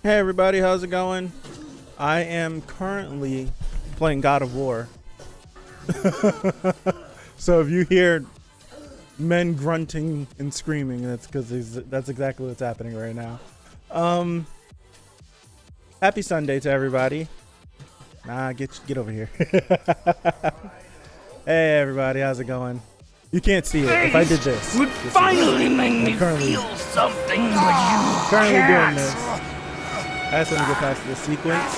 Hey everybody, how's it going? I am currently playing God of War. So if you hear men grunting and screaming, that's because that's exactly what's happening right now. Happy Sunday to everybody. Nah, get over here. Hey everybody, how's it going? You can't see it. If I did this, would finally make me feel something, but you currently can't. doing this. I just want to get past this sequence,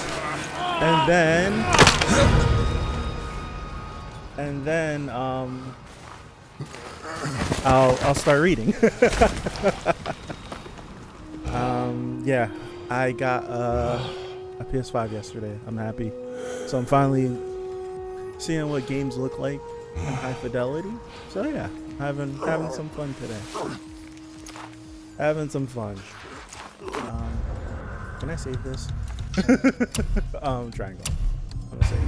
and then I'll start reading. Yeah, I got a PS5 yesterday. I'm happy, so I'm finally seeing what games look like in high fidelity. So yeah, having some fun today. Having some fun. Can I save this? Triangle. I'm gonna save.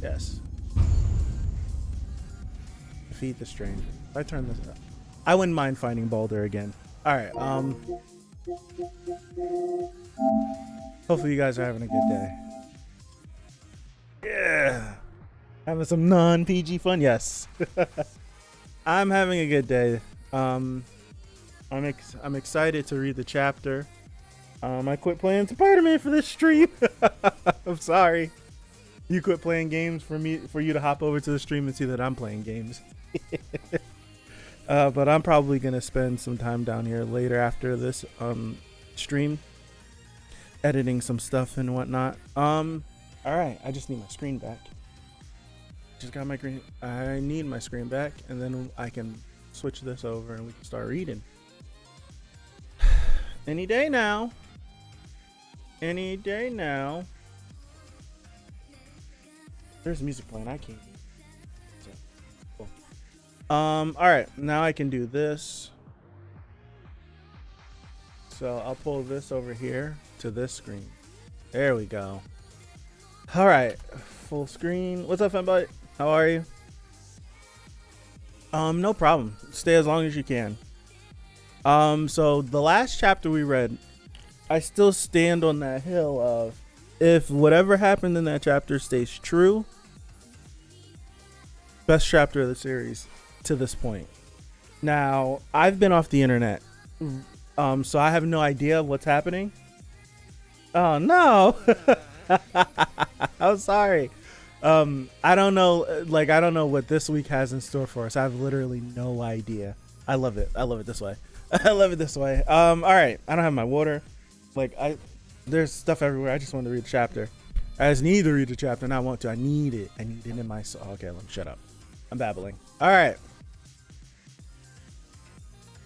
Yes. Defeat the stranger. If I turn this up, I wouldn't mind finding Baldur again. All right. Hopefully you guys are having a good day. Yeah. Having some non-PG fun. Yes. I'm having a good day. I'm excited to read the chapter. I quit playing Spider-Man for this stream. I'm sorry. You quit playing games for you to hop over to the stream and see that I'm playing games. But I'm probably gonna spend some time down here later after this stream, editing some stuff and whatnot. All right. I just need my screen back. Just got my screen. I need my screen back, and then I can switch this over and we can start reading. Any day now. Any day now. There's music playing. I can't. So, cool. All right. Now I can do this. So I'll pull this over here to this screen. There we go. All right. Full screen. What's up, fanboy? How are you? No problem. Stay as long as you can. So the last chapter we read, I still stand on that hill of if whatever happened in that chapter stays true, best chapter of the series to this point. Now, I've been off the internet, so I have no idea what's happening. Oh no. I'm sorry. I don't know, I don't know what this week has in store for us. I have literally no idea. I love it. I love it this way. I love it this way. All right. I don't have my water. There's stuff everywhere. I just want to read the chapter. I just need to read the chapter, and I want to. I need it. I need it in my soul. Okay, let me shut up. I'm babbling. All right.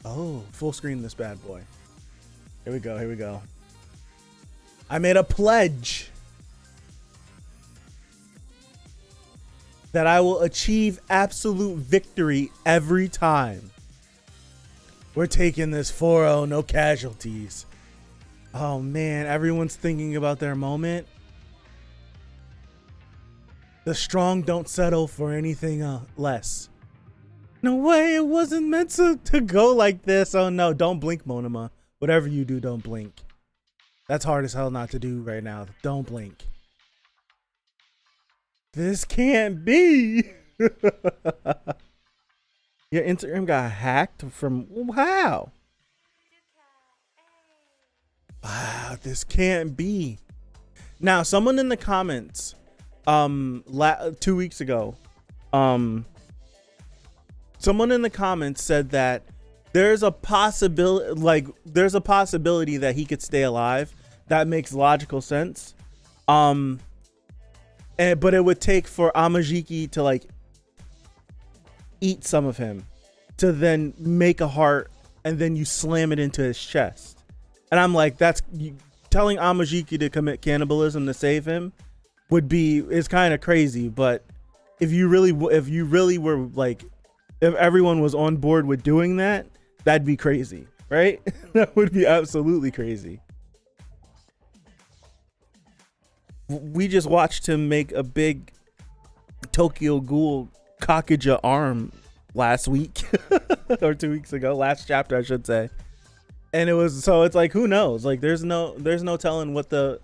Oh, full screen this bad boy. Here we go. Here we go. I made a pledge that I will achieve absolute victory every time. We're taking this 4-0, no casualties. Oh man, everyone's thinking about their moment. The strong don't settle for anything less. No way, it wasn't meant to go like this. Oh no, don't blink, Monoma. Whatever you do, don't blink. That's hard as hell not to do right now. Don't blink. This can't be. Your Instagram got hacked from how? Wow, this can't be. Now, someone in the comments 2 weeks ago, someone in the comments said that there's a possibility that he could stay alive. That makes logical sense. But it would take for Amajiki to eat some of him to then make a heart and then you slam it into his chest. And I'm like, that's telling Amajiki to commit cannibalism to save him is kind of crazy. But if everyone was on board with doing that, that'd be crazy, right? That would be absolutely crazy. We just watched him make a big Tokyo Ghoul Kakuja arm last week or 2 weeks ago, last chapter I should say. And it was, so it's like, who knows? Like there's no telling what the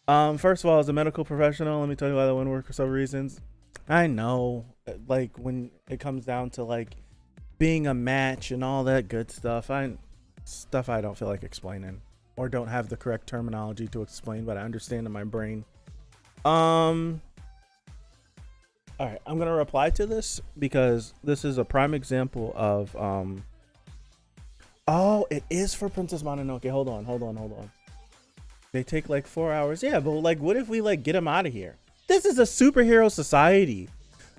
first of all, as a medical professional, let me tell you why that wouldn't work for some reasons. I know, like when it comes down to like being a match and all that good stuff, I don't feel like explaining or don't have the correct terminology to explain, but I understand in my brain. All right, I'm gonna reply to this because this is a prime example of oh, it is for Princess Mononoke. Hold on. They take like 4 hours. Yeah, but like, what if we like get them out of here? This is a superhero society.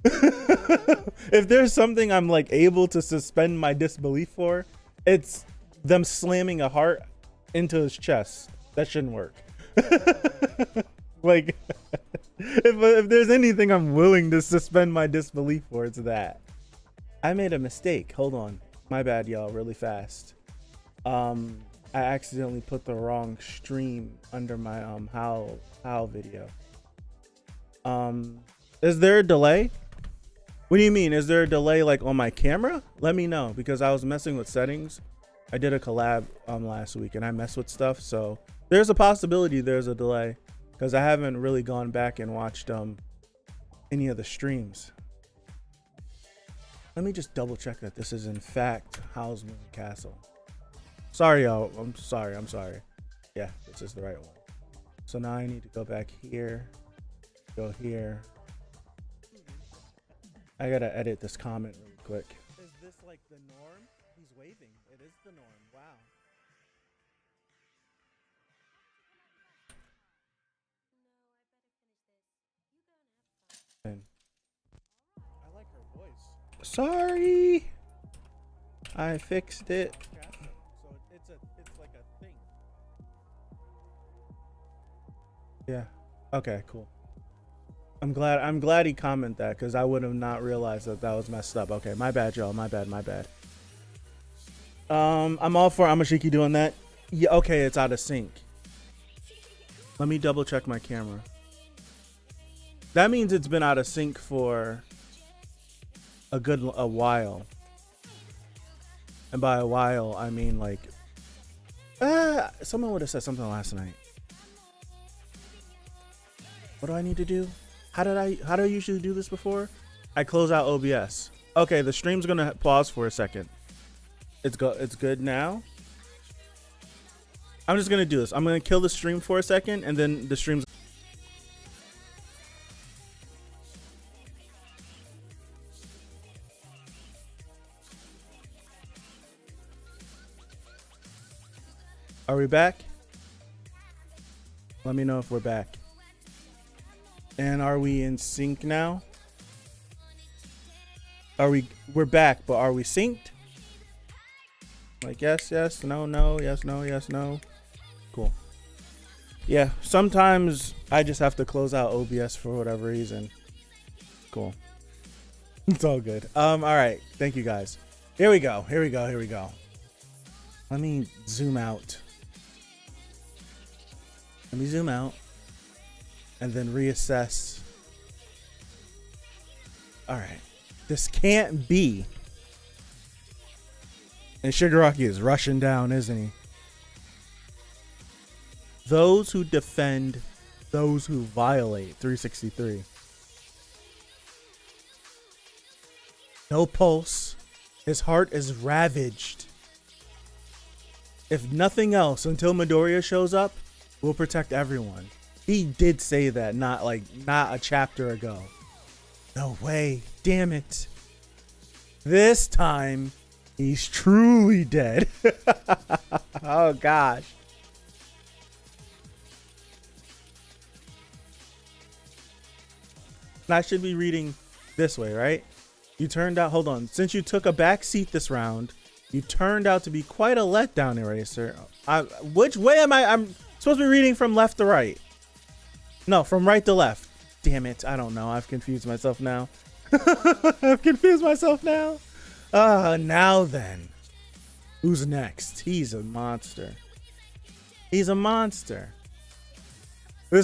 If there's something I'm like able to suspend my disbelief for, it's them slamming a heart into his chest. That shouldn't work. Like, if there's anything I'm willing to suspend my disbelief for, it's that. I made a mistake. Hold on. My bad, y'all. Really fast. I accidentally put the wrong stream under my Howl video. Is there a delay? What do you mean? Is there a delay like on my camera? Let me know, because I was messing with settings. I did a collab last week and I messed with stuff, so there's a possibility there's a delay because I haven't really gone back and watched any of the streams. Let me just double check that this is in fact Howl's Moving Castle. Sorry, y'all. I'm sorry. Yeah, this is the right one. So now I need to go back here, go here. I gotta edit this comment really quick. Is this like the norm? He's waving. It is the norm. Wow. And I like her voice. Sorry. I fixed it. So it's like a thing. Yeah. Okay, cool. I'm glad he commented that, because I would have not realized that was messed up. Okay, my bad, y'all. My bad. I'm all for Amashiki doing that. Yeah, okay, it's out of sync. Let me double check my camera. That means it's been out of sync for a while. And by a while, I mean like someone would have said something last night. What do I need to do? How do I usually do this before? I close out OBS. Okay, the stream's gonna pause for a second. It's good now. I'm just gonna do this. I'm gonna kill the stream for a second, and then the stream's. Are we back? Let me know if we're back. And are we in sync now? We're back, but are we synced? Like yes, no, yes, no. Cool. Yeah, sometimes I just have to close out OBS for whatever reason. Cool. It's all good. All right. Thank you guys. Here we go. Let me zoom out. And then reassess. All right. This can't be. And Shigaraki is rushing down, isn't he? Those who defend, those who violate. 363. No pulse. His heart is ravaged. If nothing else, until Midoriya shows up, we'll protect everyone. He did say that not a chapter ago. No way. Damn it. This time, he's truly dead. Oh, gosh. I should be reading this way, right? You turned out, hold on. Since you took a back seat this round, you turned out to be quite a letdown, Eraser. Which way am I? I'm supposed to be reading from left to right. No, from right to left. Damn it. I don't know. I've confused myself now. Now then. Who's next? He's a monster. This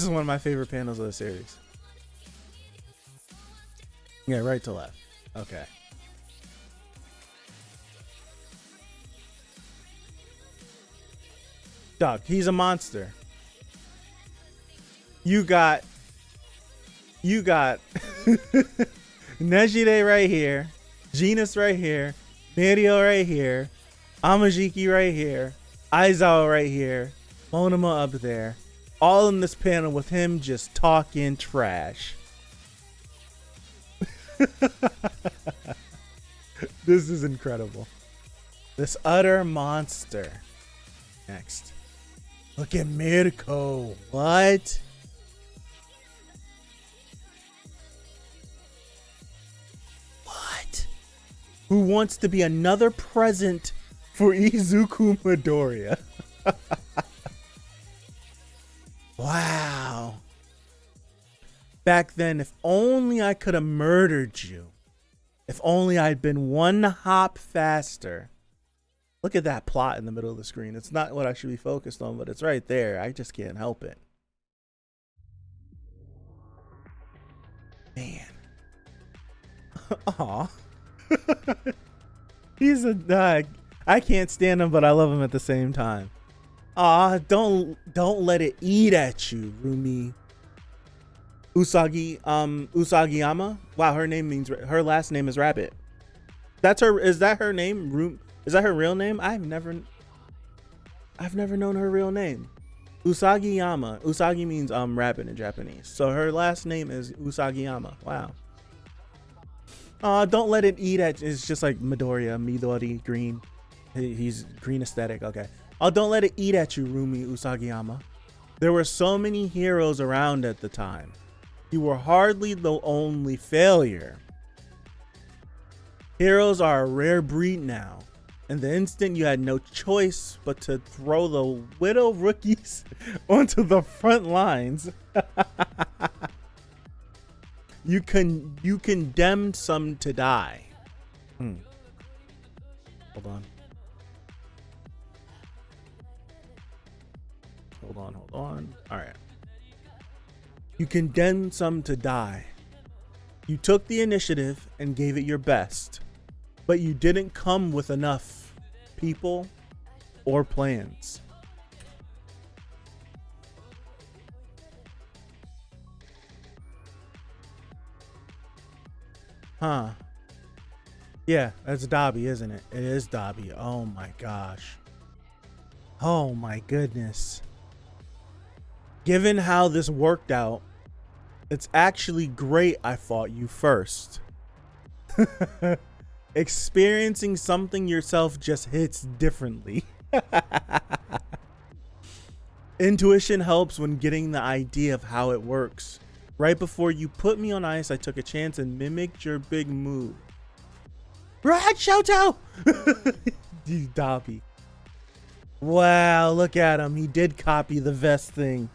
is one of my favorite panels of the series. Yeah, right to left. Okay. Dog, he's a monster. You got Nejire right here, Genus right here, Mirio right here, Amajiki right here, Aizawa right here, Monoma up there, all in this panel with him just talking trash. This is incredible. This utter monster. Next. Look at Mirko. What? What? Who wants to be another present for Izuku Midoriya? Wow. Back then, if only I could have murdered you. If only I'd been one hop faster. Look at that plot in the middle of the screen. It's not what I should be focused on, but it's right there. I just can't help it. Man. Aw. He's a I can't stand him, but I love him at the same time. Aw, don't let it eat at you, Rumi. Usagiyama. Wow, her last name is Rabbit. That's her. Is that her name? Is that her real name? I've never known her real name. Usagiyama. Usagi means rabbit in Japanese. So her last name is Usagiyama. Wow. Don't let it eat at. It's just like Midori, green. He's green aesthetic. Okay. Don't let it eat at you, Rumi Usagiyama. There were so many heroes around at the time. You were hardly the only failure. Heroes are a rare breed now. In the instant you had no choice but to throw the widow rookies onto the front lines. You condemned some to die. Hold on. All right. You condemned some to die. You took the initiative and gave it your best, but you didn't come with enough people or plans. Huh. Yeah, that's Dobby, isn't it? It is Dobby. Oh my gosh. Oh my goodness. Given how this worked out, it's actually great I fought you first. Experiencing something yourself just hits differently. Intuition helps when getting the idea of how it works. Right before you put me on ice, I took a chance and mimicked your big move. Right, Shoto! Dobby. Wow, look at him. He did copy the vest thing.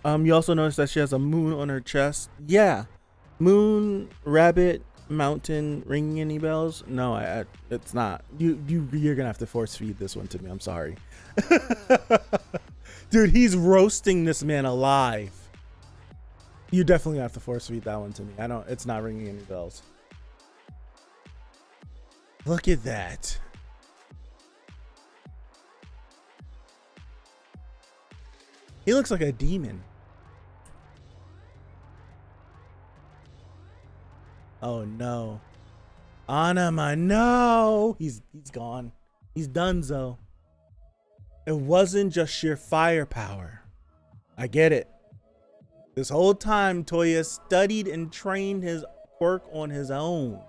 You also notice that she has a moon on her chest. Yeah. Moon, rabbit, mountain, ringing any bells? No, it's not. You're gonna have to force feed this one to me. I'm sorry. Dude, he's roasting this man alive. You definitely have to force feed that one to me. It's not ringing any bells. Look at that. He looks like a demon. Oh no. Anima, no! He's gone. He's donezo. It wasn't just sheer firepower. I get it. This whole time, Toya studied and trained his quirk on his own.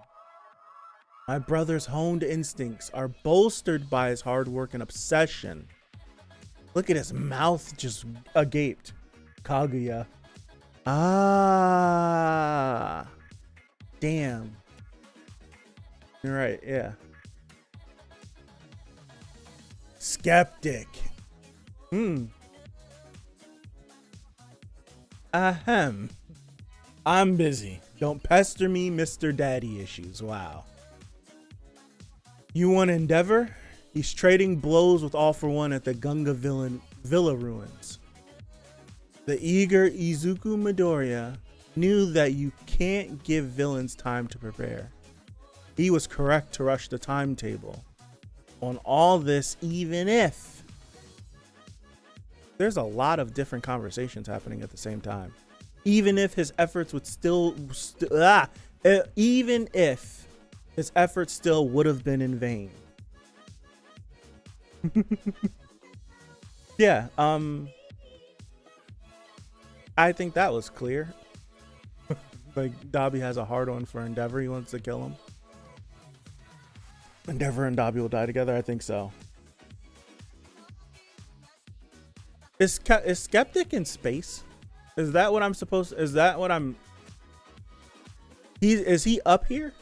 My brother's honed instincts are bolstered by his hard work and obsession. Look at his mouth just agaped. Kaguya. Ah. Damn. You're right, yeah. Skeptic. Ahem. I'm busy. Don't pester me, Mr. Daddy Issues. Wow. You want Endeavor? He's trading blows with All for One at the Gunga Villa ruins. The eager Izuku Midoriya knew that you can't give villains time to prepare. He was correct to rush the timetable. on all this, even if there's a lot of different conversations happening at the same time. Even if his efforts would even if his efforts still would have been in vain. Yeah, I think that was clear. Like, Dabi has a hard-on for Endeavor. He wants to kill him. Endeavor and Dabi will die together? I think so. Is Skeptic in space? Is that what I'm supposed to... Is that what I'm... Is he up here?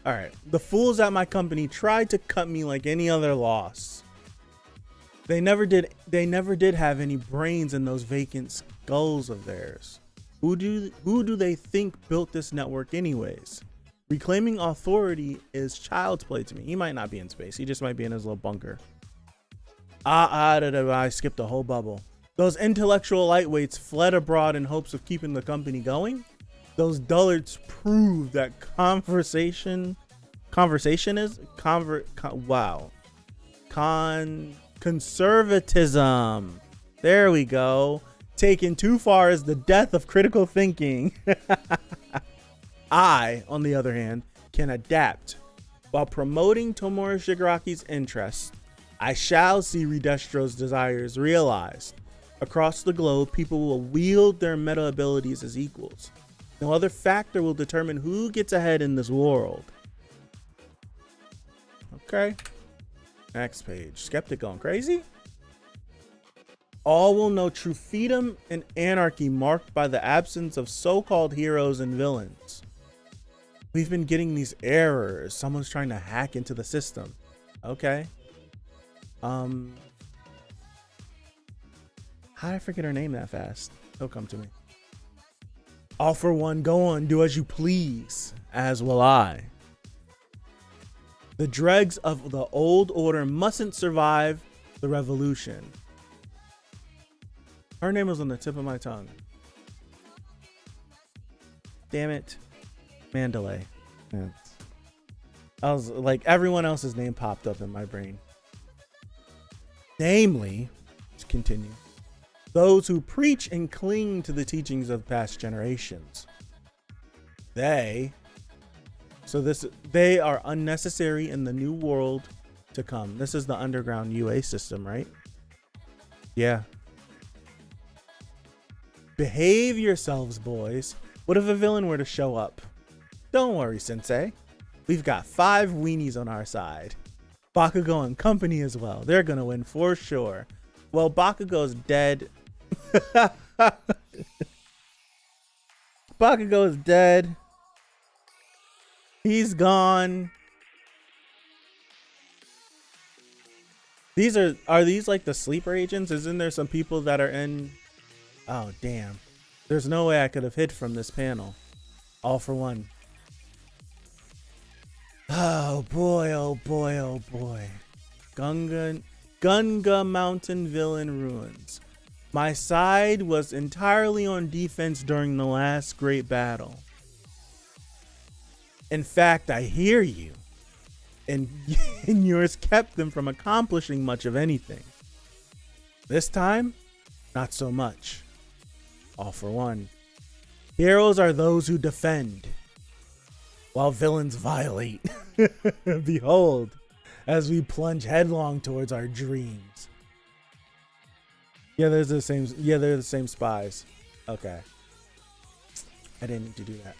All right. The fools at my company tried to cut me like any other loss. They never did have any brains in those vacant skulls of theirs. Who do they think built this network anyways? Reclaiming authority is child's play to me. He might not be in space. He just might be in his little bunker. I skipped a whole bubble. Those intellectual lightweights fled abroad in hopes of keeping the company going. Those dullards prove that conservatism. There we go. Taken too far is the death of critical thinking. I, on the other hand, can adapt. While promoting Tomura Shigaraki's interests, I shall see Redestro's desires realized. Across the globe, people will wield their meta abilities as equals. No other factor will determine who gets ahead in this world. Okay. Next page. Skeptic going crazy? All will know true freedom and anarchy marked by the absence of so-called heroes and villains. We've been getting these errors. Someone's trying to hack into the system. Okay. How did I forget her name that fast? He'll come to me. All for one, go on, do as you please, as will I. The dregs of the old order mustn't survive the revolution. Her name was on the tip of my tongue. Damn it. Mandalay. Yeah. I was like, everyone else's name popped up in my brain. Namely, let's continue. Those who preach and cling to the teachings of past generations. They are unnecessary in the new world to come. This is the underground UA system, right? Yeah. Behave yourselves, boys. What if a villain were to show up? Don't worry, Sensei. We've got 5 weenies on our side. Bakugo and company as well. They're gonna win for sure. Well, Bakugo's dead. Bakugo is dead. He's gone. Are these like the sleeper agents? Isn't there some people that are in? Oh, damn. There's no way I could have hid from this panel. All for one. Oh boy, oh boy, oh boy. Gunga Mountain Villain Ruins. My side was entirely on defense during the last great battle. In fact, I hear you. And yours kept them from accomplishing much of anything. This time, not so much. All for one. Heroes are those who defend, while villains violate. Behold, as we plunge headlong towards our dreams. Yeah, they're the same spies. Okay. I didn't need to do that.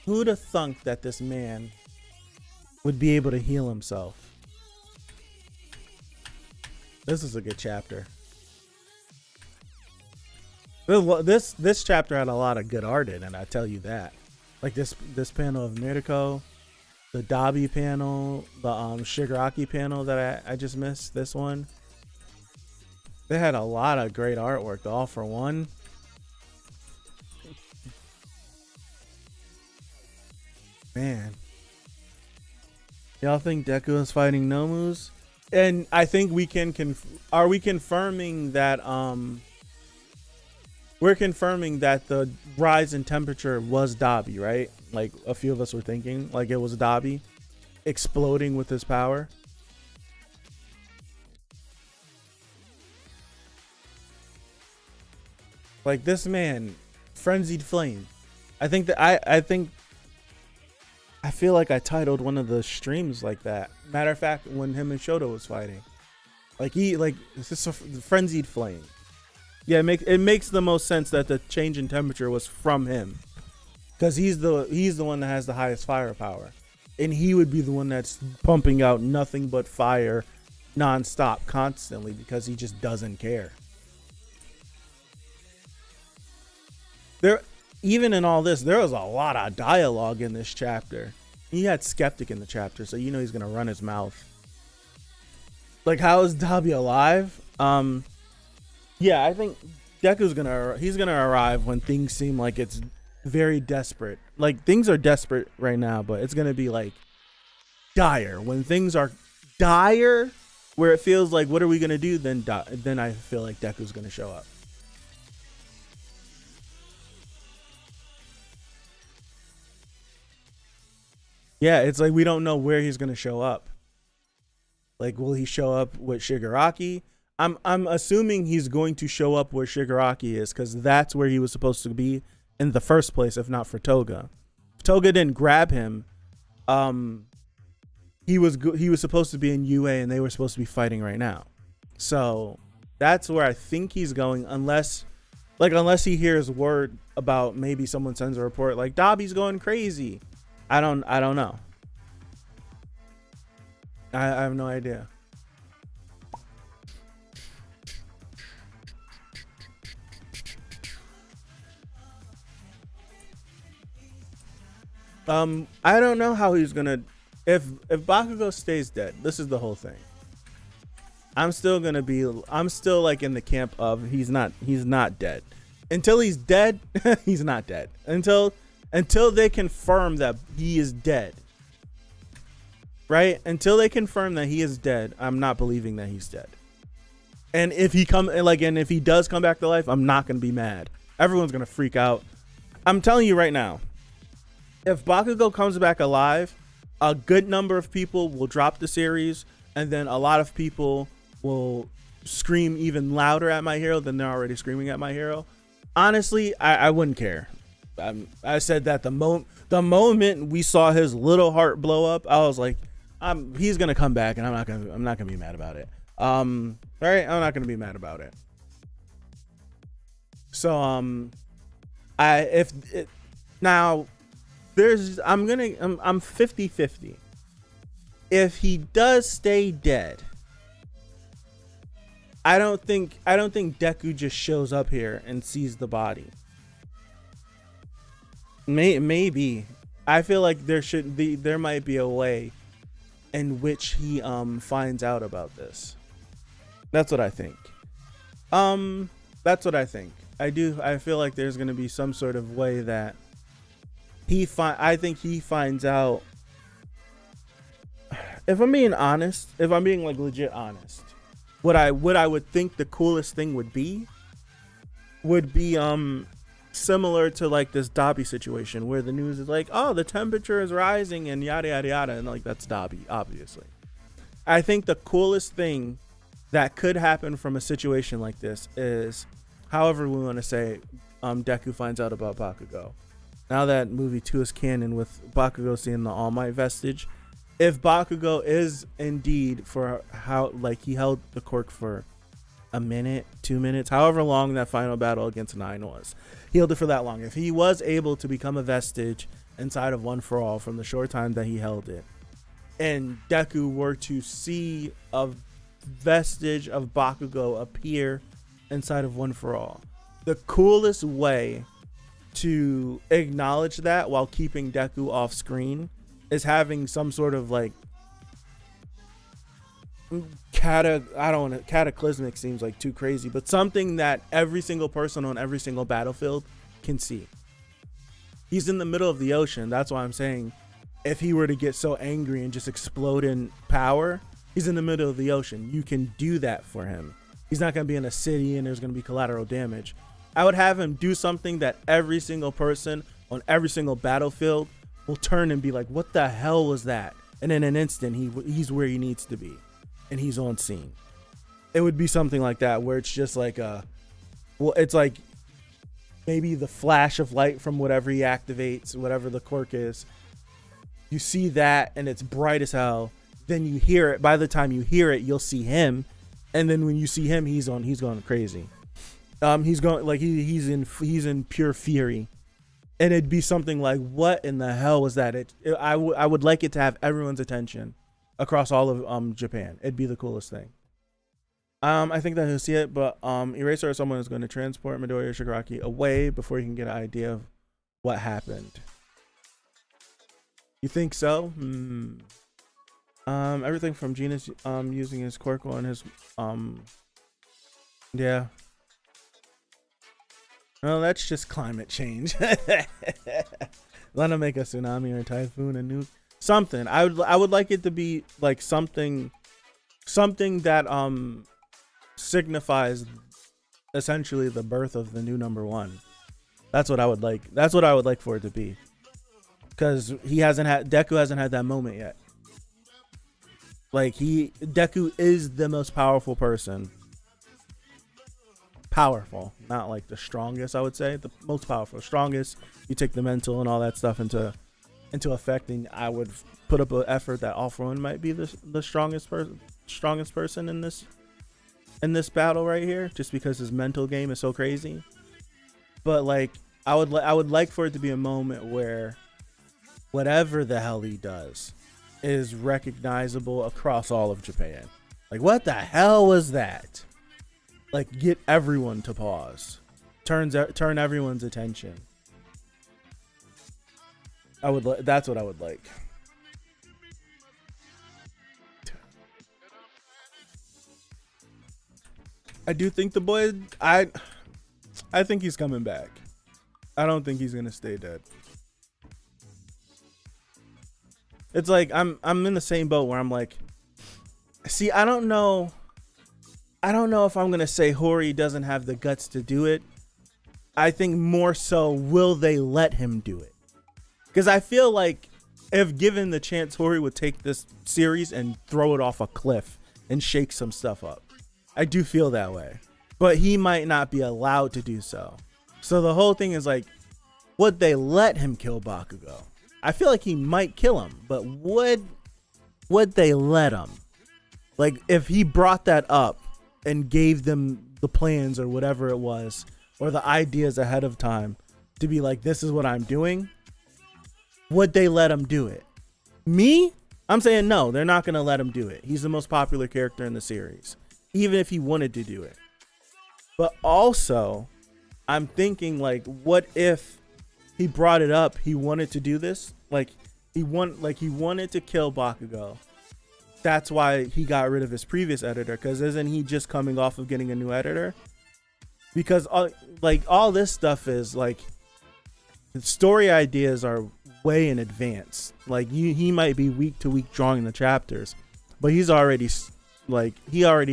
Who'd have thunk that this man would be able to heal himself? This is a good chapter. This chapter had a lot of good art in it, I tell you that. Like this panel of Mirko, the Dabi panel, the Shigaraki panel that I just missed, this one. They had a lot of great artwork, all for one. Man. Y'all think Deku is fighting Nomus? And I think we can are we confirming that we're confirming that the rise in temperature was Dabi, right? Like a few of us were thinking like it was Dabi exploding with his power. Like this man, frenzied flame. I think that I feel like I titled one of the streams like that. Matter of fact, when him and Shoto was fighting, like this is a frenzied flame. Yeah, it makes the most sense that the change in temperature was from him, because he's the one that has the highest firepower, and he would be the one that's pumping out nothing but fire, nonstop, constantly, because he just doesn't care. Even in all this, there was a lot of dialogue in this chapter. He had Skeptic in the chapter, so you know he's gonna run his mouth. Like, how is Dabi alive? Yeah, I think Deku's gonna arrive when things seem like it's very desperate. Like, things are desperate right now, but it's gonna be like dire. When things are dire, where it feels like, what are we gonna do? Then I feel like Deku's gonna show up. Yeah, it's like we don't know where he's gonna show up. Like, will he show up with Shigaraki? I'm assuming he's going to show up where Shigaraki is, because that's where he was supposed to be in the first place, if not for Toga. If Toga didn't grab him, he was supposed to be in UA, and they were supposed to be fighting right now. So that's where I think he's going, unless he hears word about, maybe someone sends a report like Dabi's going crazy. I don't know. I have no idea. I don't know how he's gonna, if Bakugo stays dead. This is the whole thing. I'm still like in the camp of he's not dead. Until he's dead, he's not dead. Until they confirm that he is dead. Right? Until they confirm that he is dead, I'm not believing that he's dead. And if he does come back to life, I'm not gonna be mad. Everyone's gonna freak out. I'm telling you right now, if Bakugo comes back alive, a good number of people will drop the series, and then a lot of people will scream even louder at My Hero than they're already screaming at My Hero. Honestly, I wouldn't care. I said that the moment we saw his little heart blow up, I was like, he's gonna come back, and I'm not gonna be mad about it. Right? I'm not gonna be mad about it. So I'm 50-50. If he does stay dead, I don't think Deku just shows up here and sees the body. Maybe. I feel like there might be a way in which he finds out about this. That's what I think. I feel like there's gonna be some sort of way that I think he finds out. If I'm being honest, if I'm being like legit honest, what I would think the coolest thing would be similar to like this Dabi situation, where the news is like, oh, the temperature is rising and yada yada yada, and like, that's Dabi, obviously. I think the coolest thing that could happen from a situation like this is, however we want to say, Deku finds out about Bakugo. Now that movie 2 is canon with Bakugo seeing the All Might vestige, if Bakugo is indeed, for how like he held the cork for a minute, 2 minutes, however long that final battle against Nine was, he held it for that long. If he was able to become a vestige inside of One for All from the short time that he held it, and Deku were to see a vestige of Bakugo appear inside of One for All, the coolest way to acknowledge that while keeping Deku off screen is having some sort of like cataclysmic seems like too crazy, but something that every single person on every single battlefield can see. He's in the middle of the ocean. That's why I'm saying, if he were to get so angry and just explode in power, He's in the middle of the ocean. You can do that for him. He's not going to be in a city and there's going to be collateral damage. I would have him do something that every single person on every single battlefield will turn and be like, what the hell was that? And in an instant, he's where he needs to be and he's on scene. It would be something like that where it's just like it's like maybe the flash of light from whatever he activates, whatever the quirk is. You see that and it's bright as hell. Then you hear it. By the time you hear it, you'll see him. And then when you see him, he's going crazy. He's going like he's in pure fury. And it'd be something like, what in the hell was that? I would like it to have everyone's attention across all of Japan. It'd be the coolest thing. I think that he'll see it, but Eraser or someone is going to transport Midoriya Shigaraki away before he can get an idea of what happened. You think so? Everything from Genus using his quirk on his yeah. Well, that's just climate change. Let him make a tsunami or a typhoon, a nuke, something. I would like it to be like something that signifies essentially the birth of the new number one. That's what I would like. That's what I would like for it to be. Because Deku hasn't had that moment yet. Like Deku is the most powerful person. Powerful, not like the strongest, I would say. The most powerful, strongest. You take the mental and all that stuff into effect, and I would put up an effort that All For One might be the strongest person in this battle right here, just because his mental game is so crazy. But like I would like for it to be a moment where whatever the hell he does is recognizable across all of Japan. Like, what the hell was that? Like, get everyone to pause. Turn everyone's attention. That's what I would like. I do think the boy, I think he's coming back. I don't think he's gonna stay dead. It's like I'm in the same boat where I'm like, see, I don't know if I'm gonna say Hori doesn't have the guts to do it. I think more so, will they let him do it? Because I feel like if given the chance, Hori would take this series and throw it off a cliff and shake some stuff up. I do feel that way, but he might not be allowed to do so. So the whole thing is like, would they let him kill Bakugo? I feel like he might kill him, but would they let him? Like, if he brought that up and gave them the plans or whatever it was, or the ideas ahead of time to be like, this is what I'm doing, would they let him do it? Me? I'm saying no, they're not going to let him do it. He's the most popular character in the series, even if he wanted to do it. But also, I'm thinking like, what if he brought it up, he wanted to do this, like he wanted to kill Bakugo. That's why he got rid of his previous editor, because isn't he just coming off of getting a new editor? Because all this stuff is like, the story ideas are way in advance. Like he might be week to week drawing the chapters, but he already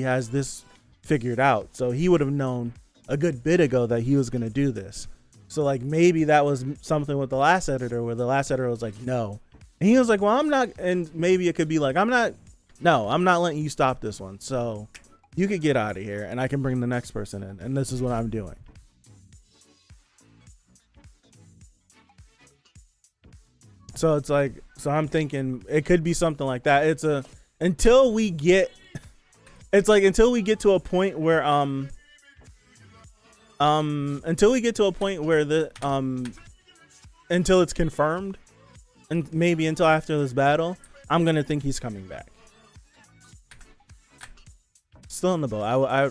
has this figured out. So he would have known a good bit ago that he was going to do this. So like maybe that was something with the last editor, where the last editor was like, no. And he was like, well, I'm not. And maybe it could be like, I'm not letting you stop this one. So you could get out of here and I can bring the next person in. And this is what I'm doing. So it's like, so I'm thinking it could be something like that. Until we get to a point where, until it's confirmed, and maybe until after this battle, I'm gonna think he's coming back. Still in the boat.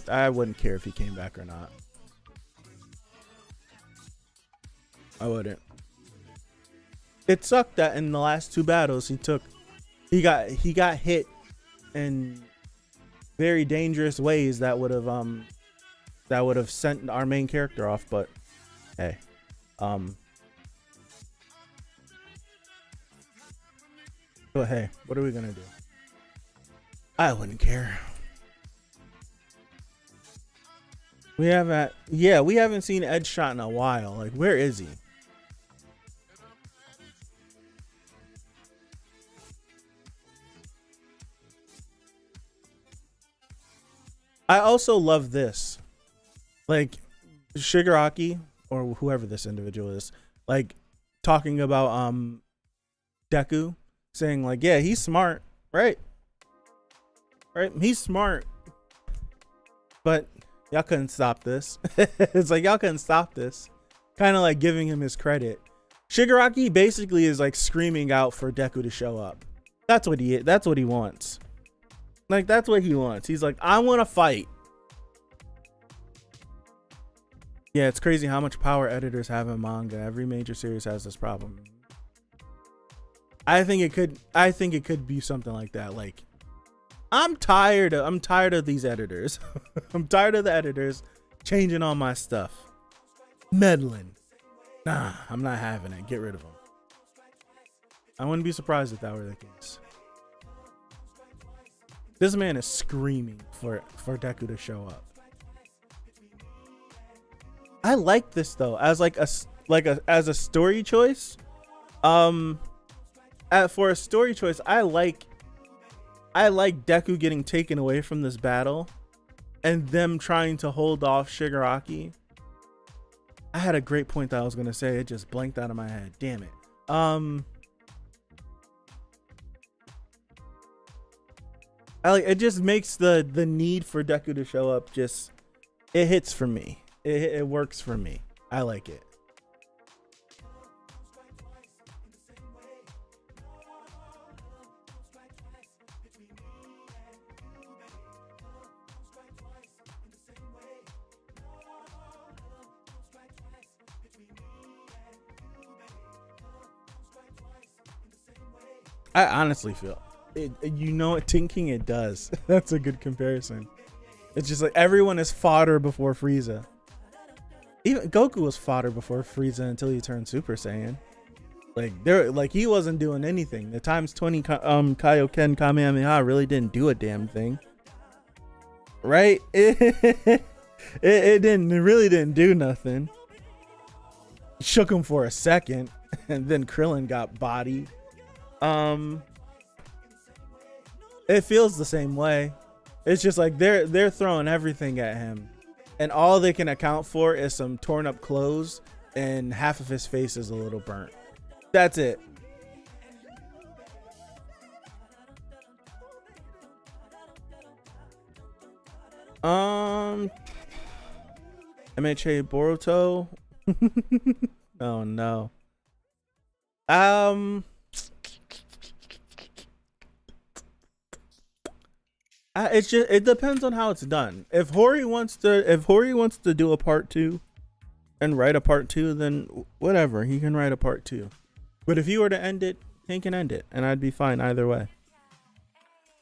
I wouldn't care if he came back or not. I wouldn't. It sucked that in the last two battles he got hit in very dangerous ways that would have sent our main character off. But hey, but hey, what are we gonna do? I wouldn't care. We haven't seen Ed Shot in a while. Like, where is he? I also love this. Like, Shigaraki, or whoever this individual is, like, talking about Deku, saying, like, yeah, he's smart, right? Right? He's smart. But y'all couldn't stop this. It's like, y'all couldn't stop this. Kind of like giving him his credit. Shigaraki basically is like screaming out for Deku to show up. That's what he wants. Like, that's what he wants. He's like, I want to fight. Yeah, it's crazy how much power editors have in manga. Every major series has this problem. I think it could be something like that. Like, I'm tired of these editors. I'm tired of the editors changing all my stuff. Meddling. Nah, I'm not having it. Get rid of them. I wouldn't be surprised if that were the case. This man is screaming for Deku to show up. I like this though, as as a story choice. For a story choice, I like Deku getting taken away from this battle and them trying to hold off Shigaraki. I had a great point that I was gonna say, it just blanked out of my head. Damn it. It just makes the need for Deku to show up just, it hits for me. It works for me. I like it. I honestly feel it, thinking it does. That's a good comparison. It's just like everyone is fodder before Frieza. Even Goku was fodder before Frieza until he turned Super Saiyan. Like he wasn't doing anything. The times 20 Kaioken Kamehameha really didn't do a damn thing. Right? It really didn't do nothing. Shook him for a second, and then Krillin got bodied. It feels the same way. It's just like they're throwing everything at him, and all they can account for is some torn up clothes and half of his face is a little burnt. That's it. MHA Boruto. Oh no. It depends on how it's done. If Hori wants to do a part 2 and write a part 2, then whatever, he can write a part 2. But if he were to end it, he can end it, and I'd be fine either way.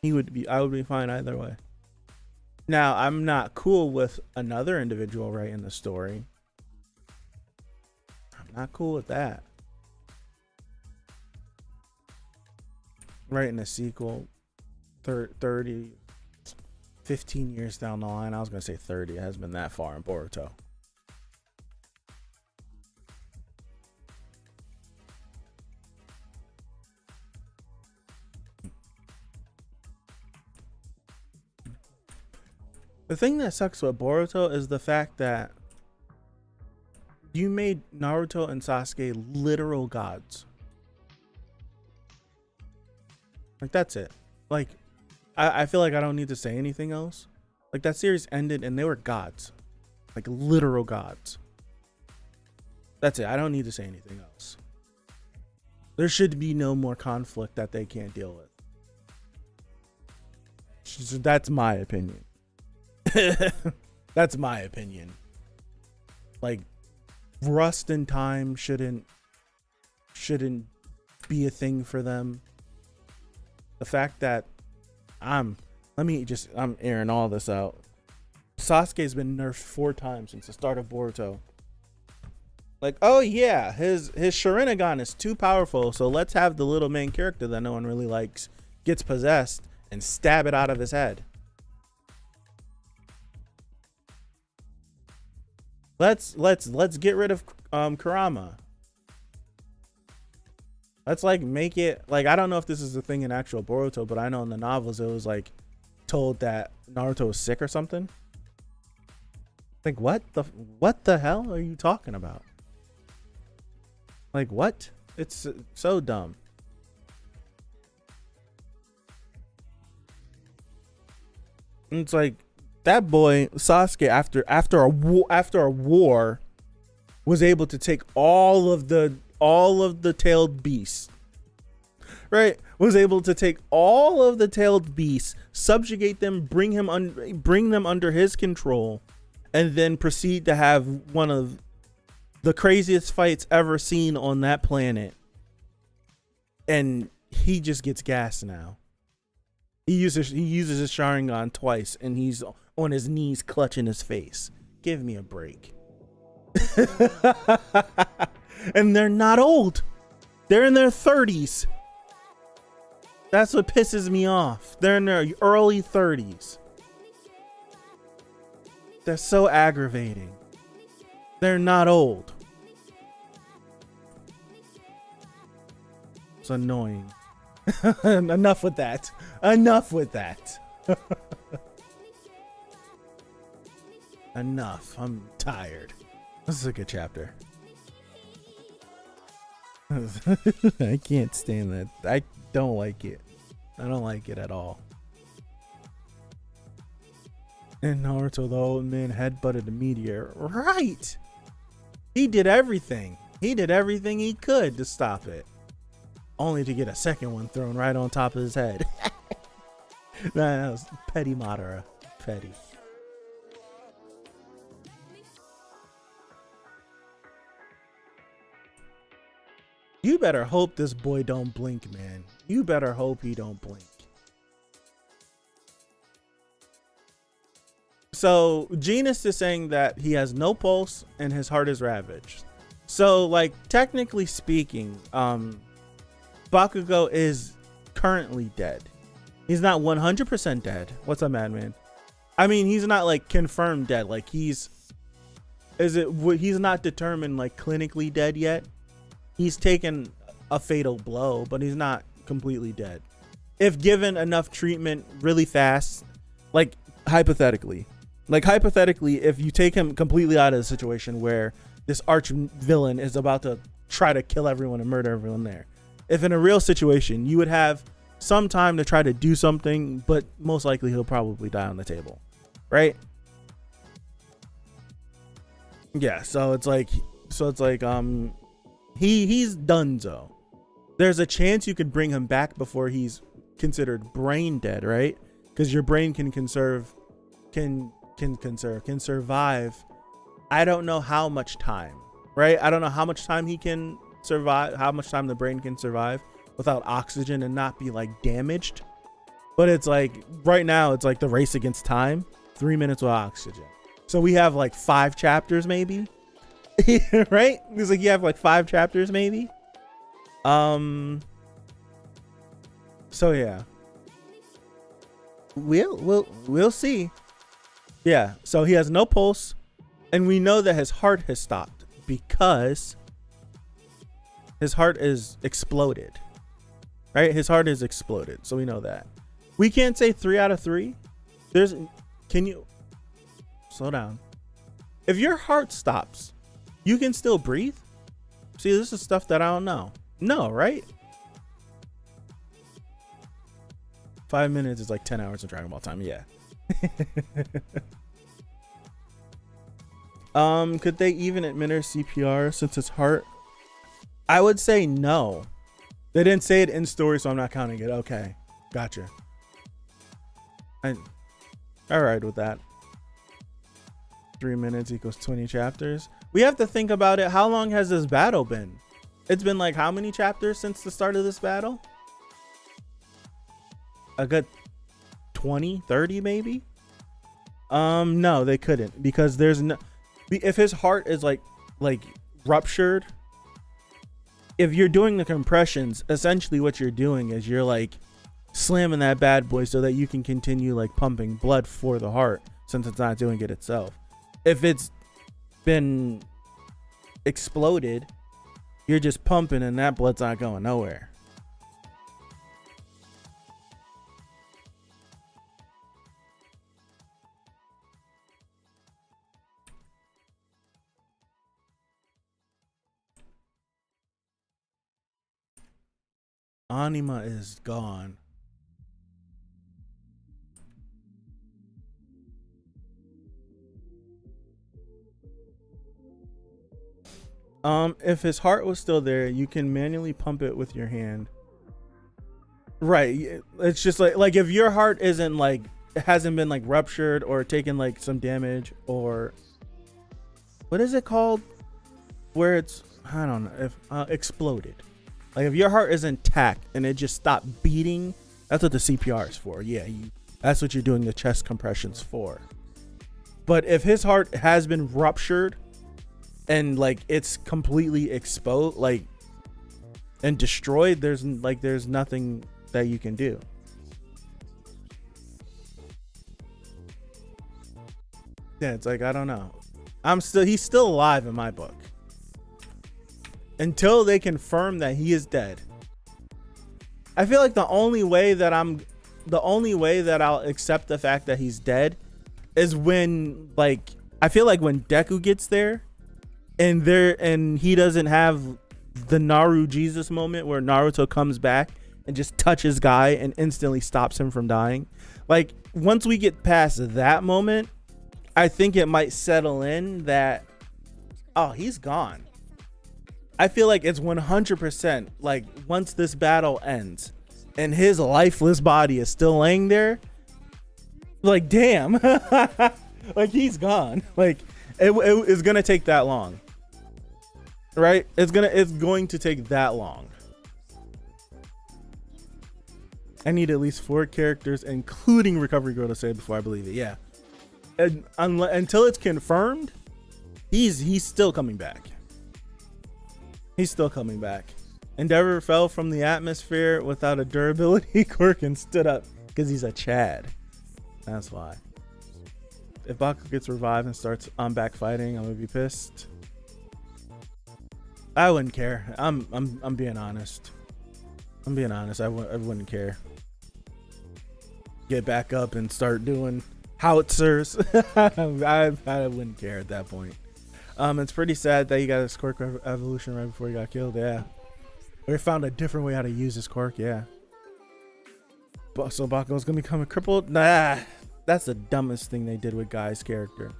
I would be fine either way. Now, I'm not cool with another individual writing the story. I'm not cool with that. Writing a sequel 30 15 years down the line. I was going to say 30. It hasn't been that far in Boruto. The thing that sucks with Boruto is the fact that you made Naruto and Sasuke literal gods. Like, that's it. Like, I feel like I don't need to say anything else. Like, that series ended and they were gods. Like, literal gods. That's it. I don't need to say anything else. There should be no more conflict that they can't deal with. So that's my opinion. That's my opinion. Like, rust in time shouldn't be a thing for them. The fact that I'm airing all this out. Sasuke's been nerfed 4 times since the start of Boruto. Like, oh yeah, his Sharingan is too powerful, so let's have the little main character that no one really likes gets possessed, and stab it out of his head. Let's get rid of Kurama. Let's like make it like, I don't know if this is a thing in actual Boruto, but I know in the novels it was like told that Naruto was sick or something. Like what the hell are you talking about? Like what? It's so dumb. And it's like that boy Sasuke after a war was able to take all of the tailed beasts, right? Was able to take all of the tailed beasts, subjugate them, bring them under his control, and then proceed to have one of the craziest fights ever seen on that planet. And he just gets gassed now. He uses his Sharingan twice, and he's on his knees clutching his face. Give me a break. And they're not old. They're in their 30s. That's what pisses me off. They're in their early 30s. They're so aggravating. They're not old. It's annoying. Enough with that. Enough with that. Enough. I'm tired. This is a good chapter. I can't stand that. I don't like it. I don't like it at all. And Naruto, the old man, headbutted the meteor. Right. He did everything. He did everything he could to stop it. Only to get a second one thrown right on top of his head. That was petty Madara. Petty. You better hope this boy don't blink, man. You better hope he don't blink. So Genus is saying that he has no pulse and his heart is ravaged. So like technically speaking, Bakugo is currently dead. He's not 100% dead. What's up, Madman? I mean, he's not like confirmed dead. Like he's not determined like clinically dead yet. He's taken a fatal blow, but he's not completely dead. If given enough treatment really fast, like hypothetically, if you take him completely out of the situation where this arch villain is about to try to kill everyone and murder everyone there. If in a real situation, you would have some time to try to do something, but most likely he'll probably die on the table, right? Yeah, so it's like he's donezo. There's a chance you could bring him back before he's considered brain dead, right? Because your brain can survive. I don't know how much time, right? I don't know how much time he can survive, how much time the brain can survive without oxygen and not be like damaged. But it's like right now it's like the race against time. 3 minutes with oxygen. So we have like 5 chapters maybe. Right? It's like you have like 5 chapters maybe. So yeah. We'll see. Yeah, so he has no pulse, and we know that his heart has stopped because his heart is exploded. Right? His heart is exploded. So we know that. We can't say 3 out of 3. Can you slow down? If your heart stops, you can still breathe? See, this is stuff that I don't know. No, right? 5 minutes is like 10 hours of Dragon Ball time. Yeah. Could they even administer CPR since his heart? I would say no. They didn't say it in story, so I'm not counting it. Okay, gotcha. All right with that. 3 minutes equals 20 chapters. We have to think about it. How long has this battle been? It's been like how many chapters since the start of this battle? A good 20, 30 maybe? No, they couldn't, because there's no, if his heart is like ruptured, if you're doing the compressions, essentially what you're doing is you're like slamming that bad boy so that you can continue like pumping blood for the heart, since it's not doing it itself. If it's been exploded, you're just pumping and that blood's not going nowhere. Anima is gone. If his heart was still there, you can manually pump it with your hand. Right. It's just like if your heart isn't like, it hasn't been like ruptured or taken like some damage, or what is it called? Where it's, I don't know, if exploded. Like if your heart is intact and it just stopped beating, that's what the CPR is for. Yeah, that's what you're doing the chest compressions for. But if his heart has been ruptured and like it's completely exposed, like, and destroyed, there's nothing that you can do. Yeah, it's like, I don't know. He's still alive in my book. Until they confirm that he is dead. I feel like the only way that I'll accept the fact that he's dead is when, like, I feel like when Deku gets there and he doesn't have the Naru Jesus moment where Naruto comes back and just touches Guy and instantly stops him from dying. Like, once we get past that moment, I think it might settle in that, oh, he's gone. I feel like it's 100% like once this battle ends and his lifeless body is still laying there, like, damn, like he's gone. Like it is going to take that long, right? It's going to take that long. I need at least 4 characters, including Recovery Girl, to say before I believe it. Yeah. And until it's confirmed, he's still coming back. He's still coming back. Endeavor fell from the atmosphere without a durability quirk and stood up because he's a Chad. That's why. If Bakugo gets revived and starts back fighting, I'm gonna be pissed. I wouldn't care. I'm being honest. I'm being honest. I wouldn't care. Get back up and start doing howitzers. I wouldn't care at that point. It's pretty sad that he got his quirk evolution right before he got killed. Yeah, we found a different way how to use his quirk. Yeah. So Bakugo's gonna become a crippled. Nah, that's the dumbest thing they did with Guy's character.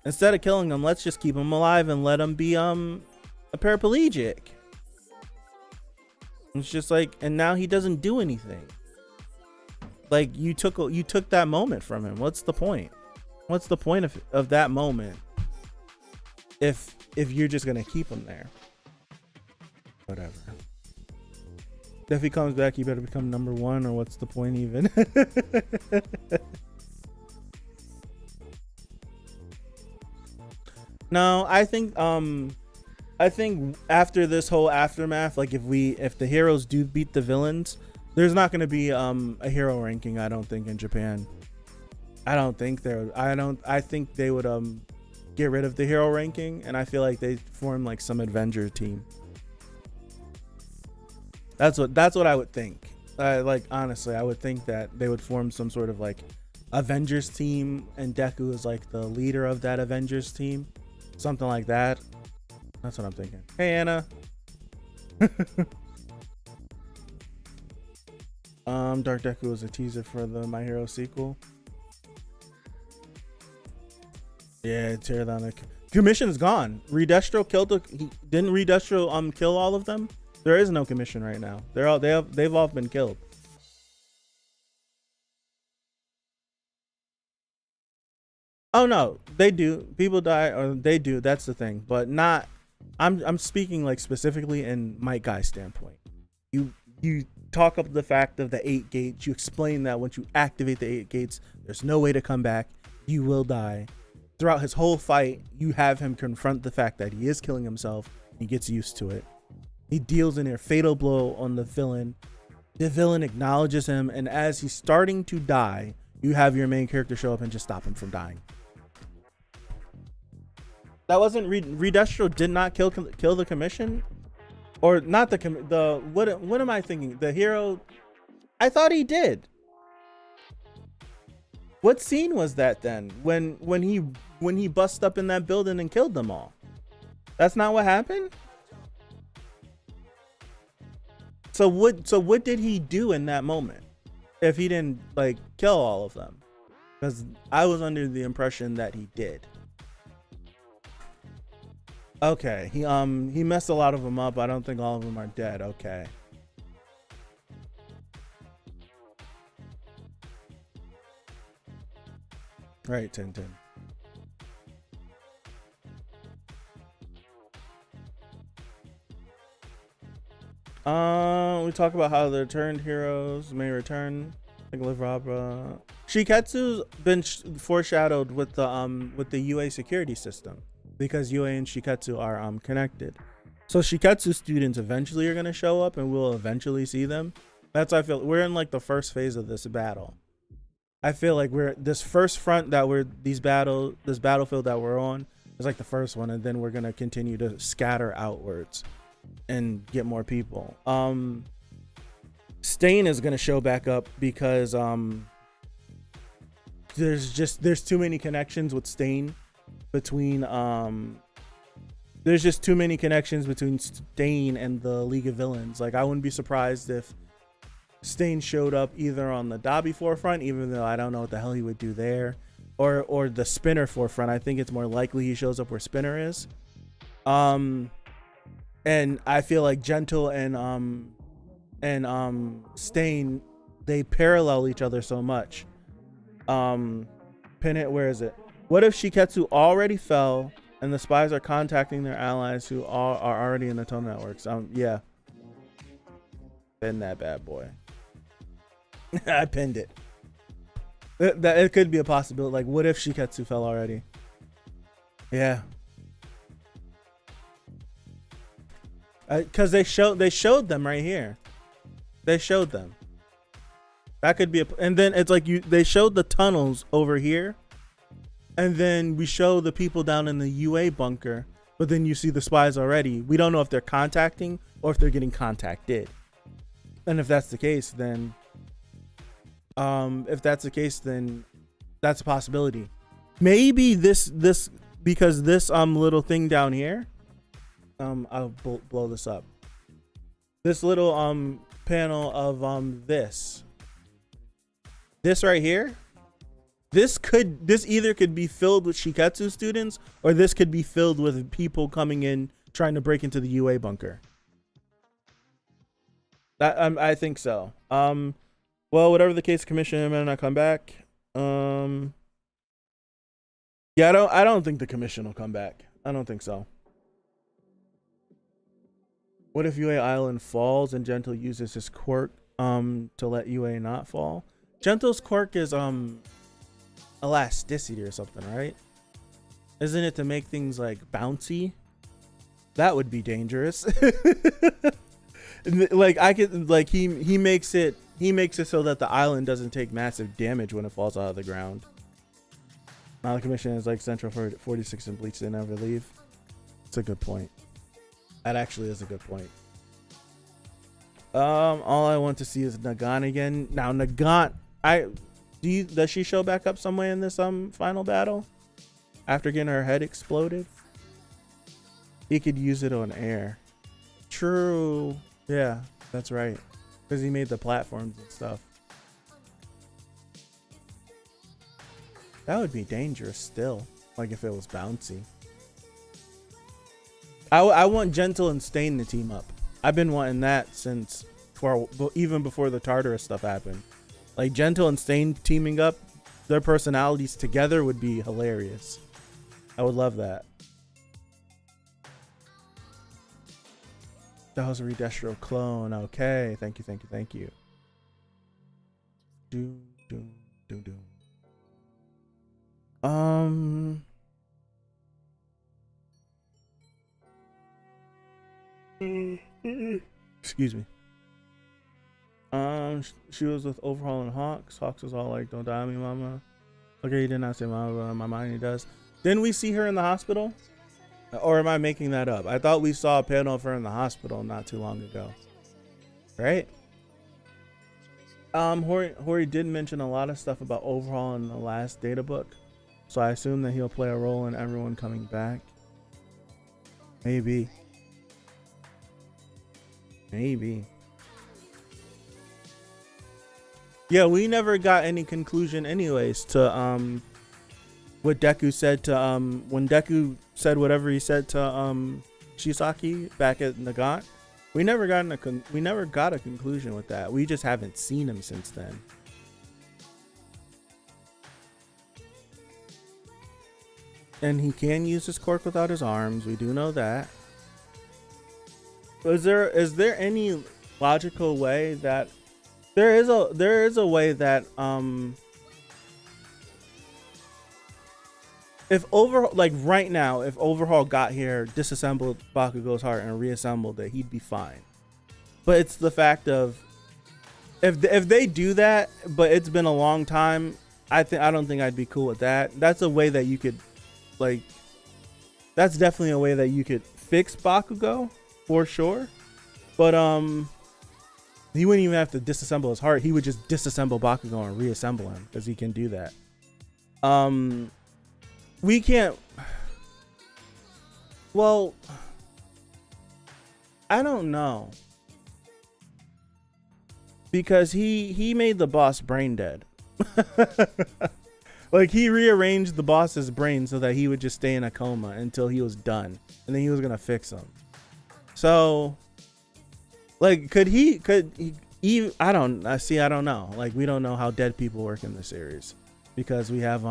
Instead of killing him, let's just keep him alive and let him be a paraplegic. It's just like, and now he doesn't do anything. Like you took that moment from him. What's the point? What's the point of that moment? If you're just gonna keep him there, whatever. If he comes back, you better become number 1, or what's the point even? No, I think after this whole aftermath, like if the heroes do beat the villains, there's not gonna be a hero ranking. I don't think in Japan. I think they would get rid of the hero ranking, and I feel like they form like some Avenger team. That's what I would think. Like honestly, I would think that they would form some sort of like Avengers team, and Deku is like the leader of that Avengers team, something like that. That's what I'm thinking. Hey Anna. Dark Deku is a teaser for the My Hero sequel. Yeah, tear down the commission is gone. Redestro killed didn't Redestro kill all of them? There is no commission right now. They've all been killed. Oh no, they do. People die, or they do. That's the thing, but not. I'm speaking like specifically in my guy's standpoint. You talk up the fact of the 8 gates. You explain that once you activate the 8 gates, there's no way to come back. You will die. Throughout his whole fight, you have him confront the fact that he is killing himself. He gets used to it. He deals in a fatal blow on the villain, the villain acknowledges him, and as he's starting to die, you have your main character show up and just stop him from dying. That wasn't Redestro did not kill the commission, or not the what am I thinking? The hero. I thought he did. What scene was that then? When he bust up in that building and killed them all? That's not what happened? So what did he do in that moment if he didn't like kill all of them? Because I was under the impression that he did. Okay, he messed a lot of them up. I don't think all of them are dead. Okay. Right, Tintin. We talk about how the returned heroes may return. Like Live Robra. Shiketsu's been foreshadowed with the UA security system, because UA and Shiketsu are connected. So Shiketsu students eventually are gonna show up, and we'll eventually see them. That's how I feel. We're in like the first phase of this battle. I feel like we're this first front that this battlefield that we're on is like the first one, and then we're gonna continue to scatter outwards and get more people. Stain is gonna show back up because there's too many connections with Stain between there's just too many connections between Stain and the League of Villains. Like, I wouldn't be surprised if Stain showed up either on the Dobby forefront, even though I don't know what the hell he would do there, or the Spinner forefront. I think it's more likely he shows up where Spinner is. And I feel like Gentle and Stain, they parallel each other so much. Pin it, where is it? What if Shiketsu already fell and the spies are contacting their allies who are already in the tunnel networks? Yeah. Pin that bad boy. I pinned it. It could be a possibility. Like, what if Shiketsu fell already? Yeah. Because they showed them right here. They showed them. That could be and then it's like they showed the tunnels over here, and then we show the people down in the UA bunker, but then you see the spies already. We don't know if they're contacting or if they're getting contacted. And if that's the case, then that's a possibility. Maybe this because this little thing down here, I'll blow this up. This little panel of this right here, this either could be filled with Shiketsu students, or this could be filled with people coming in trying to break into the UA bunker. I think so. Well, whatever the case, Commissioner may not come back. Yeah, I don't think the Commission will come back. I don't think so. What if UA Island falls and Gentle uses his quirk to let UA not fall? Gentle's quirk is elasticity or something, right? Isn't it to make things like bouncy? That would be dangerous. Like, I could, like, he makes it so that the island doesn't take massive damage when it falls out of the ground. Now the Commission is like Central for 46 and Bleach, they never leave. It's a good point. That actually is a good point. All I want to see is Nagant again. Now Nagant, does she show back up somewhere in this final battle after getting her head exploded? He could use it on air. True. Yeah, that's right. Because he made the platforms and stuff. That would be dangerous still. Like if it was bouncy. I want Gentle and Stain to team up. I've been wanting that even before the Tartarus stuff happened. Like Gentle and Stain teaming up, their personalities together would be hilarious. I would love that. That was a Redestro clone. Okay, thank you. Doom. Excuse me. She was with Overhaul and Hawks. Hawks was all like, "Don't die on me, mama." Okay, he did not say mama, but on my mind he does. Didn't we see her in the hospital? Or am I making that up? I thought we saw a panel of her in the hospital not too long ago. Right? Hori did mention a lot of stuff about Overhaul in the last data book. So I assume that he'll play a role in everyone coming back. Maybe. Maybe. Yeah, we never got any conclusion anyways to what Deku said to when Deku said whatever he said to Shisaki back at Nagant. We never got a conclusion with that. We just haven't seen him since then. And he can use his quirk without his arms. We do know that. Is there any logical way that there is a way that if right now, if Overhaul got here, disassembled Bakugo's heart and reassembled it, he'd be fine. But it's the fact of if they do that, but it's been a long time, I don't think I'd be cool with that. That's a way that you could that's definitely a way that you could fix Bakugo for sure. But he wouldn't even have to disassemble his heart. He would just disassemble Bakugo and reassemble him because he can do that. We can't. Well, I don't know. Because he made the boss brain dead. Like he rearranged the boss's brain so that he would just stay in a coma until he was done. And then he was going to fix him. So like could he I don't know. Like we don't know how dead people work in the series because we have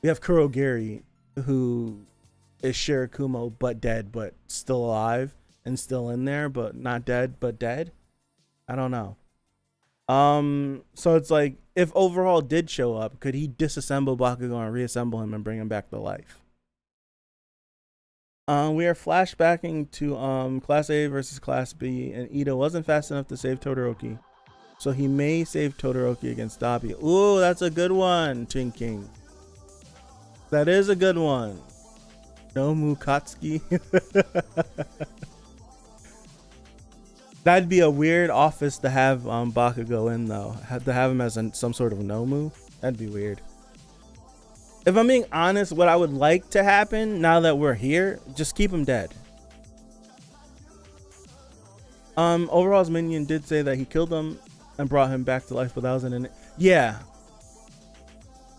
Kurogiri who is Shirakumo but dead but still alive and still in there but not dead but dead. I don't know. So it's like if Overhaul did show up, could he disassemble Bakugo and reassemble him and bring him back to life? We are flashbacking to Class A versus Class B, and Ito wasn't fast enough to save Todoroki, so he may save Todoroki against Dabi. Ooh, that's a good one, Chinking. That is a good one. Nomu Katsuki. That'd be a weird office to have Bakugo in, though. To have him as some sort of Nomu. That'd be weird. If I'm being honest, what I would like to happen now that we're here, just keep him dead. Overhaul's minion did say that he killed him and brought him back to life, but that wasn't in it. Yeah.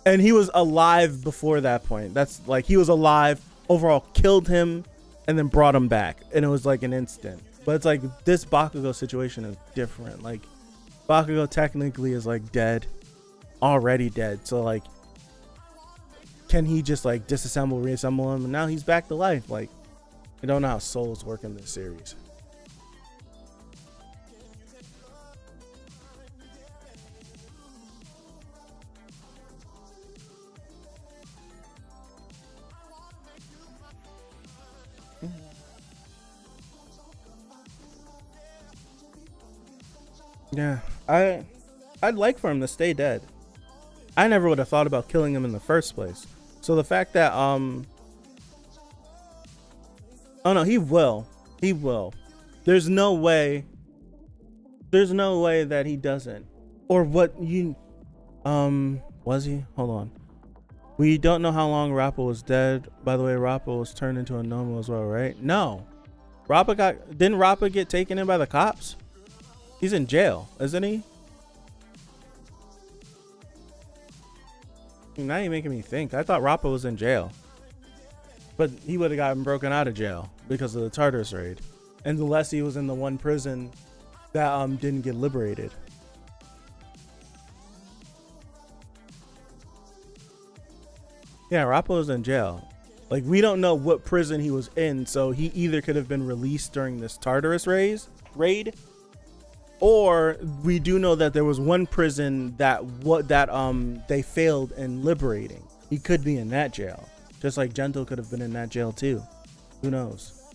And he was alive before that point. That's like he was alive. Overhaul killed him and then brought him back. And it was like an instant. But it's like this Bakugo situation is different. Like Bakugo technically is like dead. Already dead. So like can he just like disassemble, reassemble him? And now he's back to life. Like I don't know how souls work in this series. Yeah, I'd like for him to stay dead. I never would have thought about killing him in the first place. So the fact that oh no, he will. There's no way that he doesn't. Or what you was he? Hold on. We don't know how long Rappa was dead. By the way, Rappa was turned into a Nomu as well, right? No. Didn't Rappa get taken in by the cops? He's in jail, isn't he? Now you're making me think. I thought Rappa was in jail. But he would have gotten broken out of jail because of the Tartarus raid. And unless he was in the one prison that didn't get liberated. Yeah, Rappa was in jail. Like, we don't know what prison he was in, so he either could have been released during this Tartarus raid, or we do know that there was one prison that they failed in liberating. He could be in that jail, just like Gento could have been in that jail too. Who knows?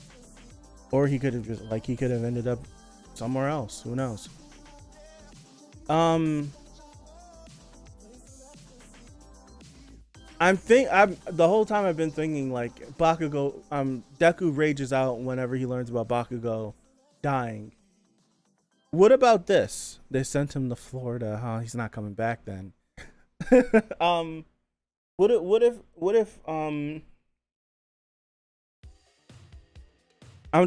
Or he could have ended up somewhere else. Who knows? I'm the whole time I've been thinking like Bakugo, Deku rages out whenever he learns about Bakugo dying. What about this? They sent him to Florida. Huh? He's not coming back then. What if I'm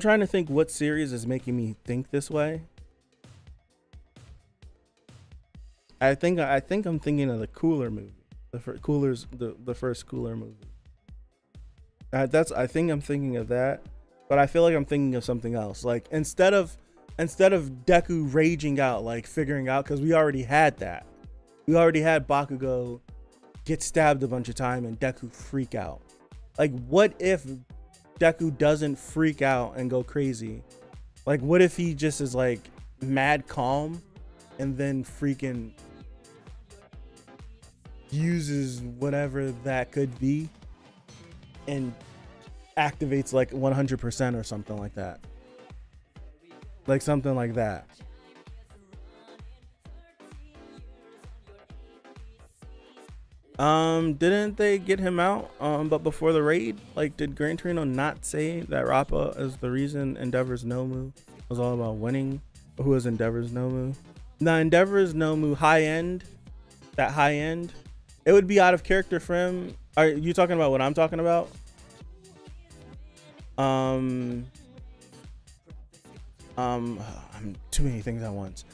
trying to think what series is making me think this way. I think I'm thinking of the Cooler movie. The first Cooler movie. I think I'm thinking of that, but I feel like I'm thinking of something else. Like instead of Deku raging out, like figuring out, because we already had that. We already had Bakugo get stabbed a bunch of time and Deku freak out. Like what if Deku doesn't freak out and go crazy? Like what if he just is like mad calm and then freaking uses whatever that could be and activates like 100% or something like that. Like something like that. Didn't they get him out? But before the raid, like, did Gran Torino not say that Rappa is the reason Endeavor's Nomu was all about winning? Or who is Endeavor's Nomu? Now, Endeavor's Nomu high end, that high end, it would be out of character for him. Are you talking about what I'm talking about? I'm too many things at once.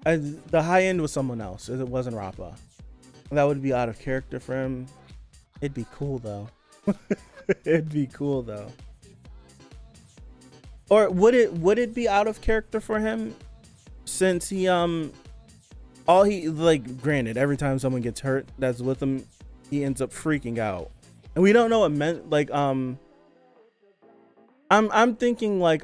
The high end was someone else. It wasn't Rappa. That would be out of character for him. It'd be cool though. It'd be cool though. Or would it be out of character for him since he all he, like, granted, every time someone gets hurt that's with him, he ends up freaking out. And we don't know what meant, like, I'm thinking like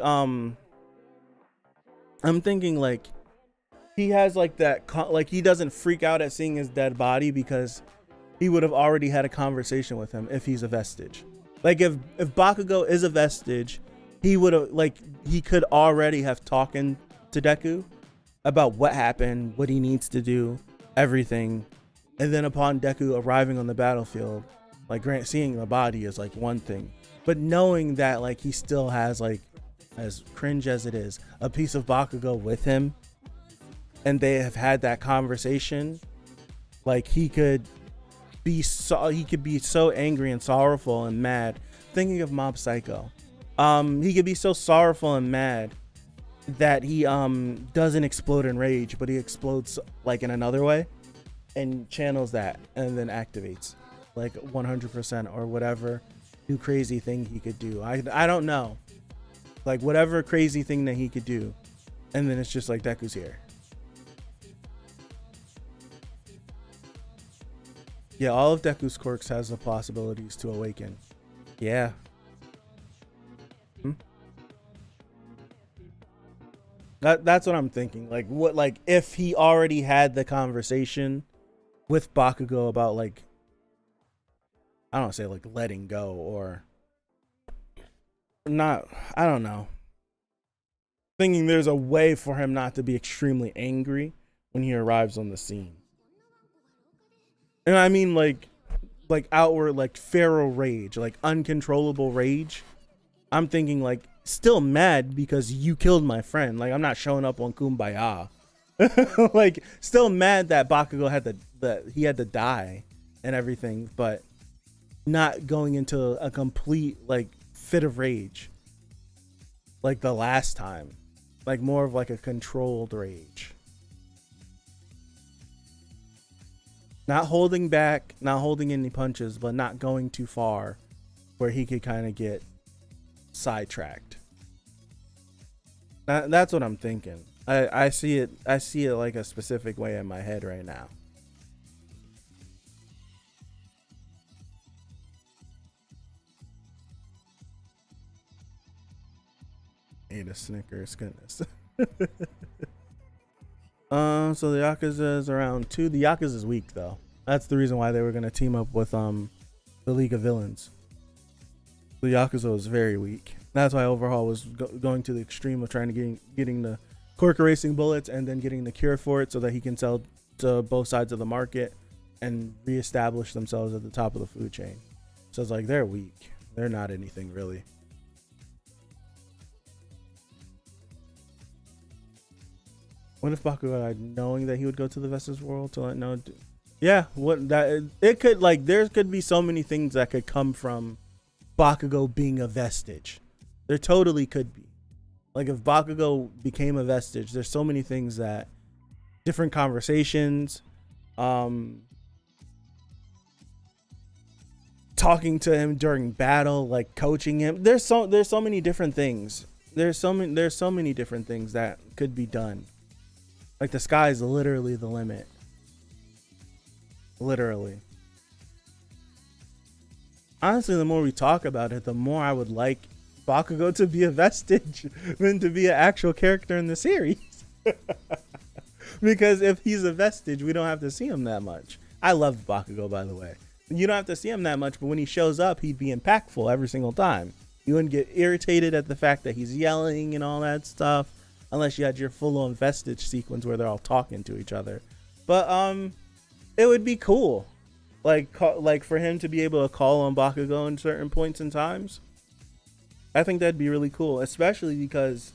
he has like that, like he doesn't freak out at seeing his dead body because he would have already had a conversation with him if he's a vestige. Like if Bakugo is a vestige, he would have, like, he could already have talking to Deku about what happened, what he needs to do, everything. And then upon Deku arriving on the battlefield, like, seeing the body is like one thing, but knowing that like he still has, like, as cringe as it is, a piece of Bakugo with him, and they have had that conversation, like he could be so angry and sorrowful and mad. Thinking of Mob Psycho, he could be so sorrowful and mad that he doesn't explode in rage, but he explodes like in another way and channels that and then activates like 100% or whatever new crazy thing he could do. I don't know, like whatever crazy thing that he could do, and then it's just like Deku's here. Yeah, all of Deku's quirks has the possibilities to awaken. Yeah. That's what I'm thinking. Like, what, like if he already had the conversation with Bakugo about, like, I don't want to say like letting go or not, I don't know. Thinking there's a way for him not to be extremely angry when he arrives on the scene. And I mean like outward, like feral rage, like uncontrollable rage. I'm thinking like still mad because you killed my friend. Like I'm not showing up on Kumbaya. Like still mad that Bakugo had to die and everything, but not going into a complete like fit of rage like the last time. Like more of like a controlled rage. Not holding back, not holding any punches, but not going too far where he could kind of get sidetracked. That's what I'm thinking. I see it like a specific way in my head right now. Ate a Snickers, goodness. So the Yakuza is around 2. The Yakuza is weak though. That's the reason why they were gonna team up with the League of Villains. The Yakuza is very weak. That's why Overhaul was going to the extreme of trying to getting the cork erasing bullets and then getting the cure for it so that he can sell to both sides of the market and reestablish themselves at the top of the food chain. So it's like they're weak. They're not anything really. What if Bakugo died knowing that he would go to the Vestige world to let no? Yeah, what that it could like there could be so many things that could come from Bakugo being a vestige. There totally could be. Like if Bakugo became a vestige, there's so many things that different conversations, talking to him during battle, like coaching him. There's so many different things. There's so many different things that could be done. Like the sky is literally the limit. Literally. Honestly, the more we talk about it, the more I would like Bakugo to be a vestige than to be an actual character in the series. Because if he's a vestige, we don't have to see him that much. I love Bakugo, by the way. You don't have to see him that much, but when he shows up, he'd be impactful every single time. You wouldn't get irritated at the fact that he's yelling and all that stuff, unless you had your full-on vestige sequence where they're all talking to each other. But it would be cool, like for him to be able to call on Bakugo in certain points and times. I think that'd be really cool, especially because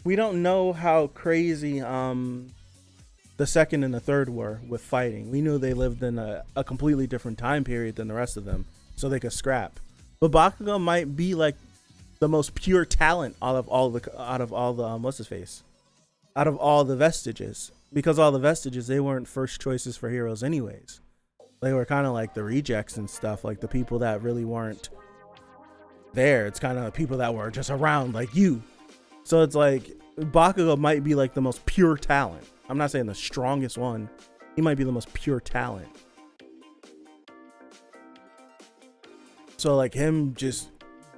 we don't know how crazy the second and the third were with fighting. We knew they lived in a completely different time period than the rest of them, so they could scrap. But Bakugo might be like the most pure talent out of all the vestiges, because all the vestiges, they weren't first choices for heroes anyways. They were kind of like the rejects and stuff, like the people that really weren't there. It's kind of people that were just around like you. So it's like Bakugo might be like the most pure talent. I'm not saying the strongest one. He might be the most pure talent. So like him just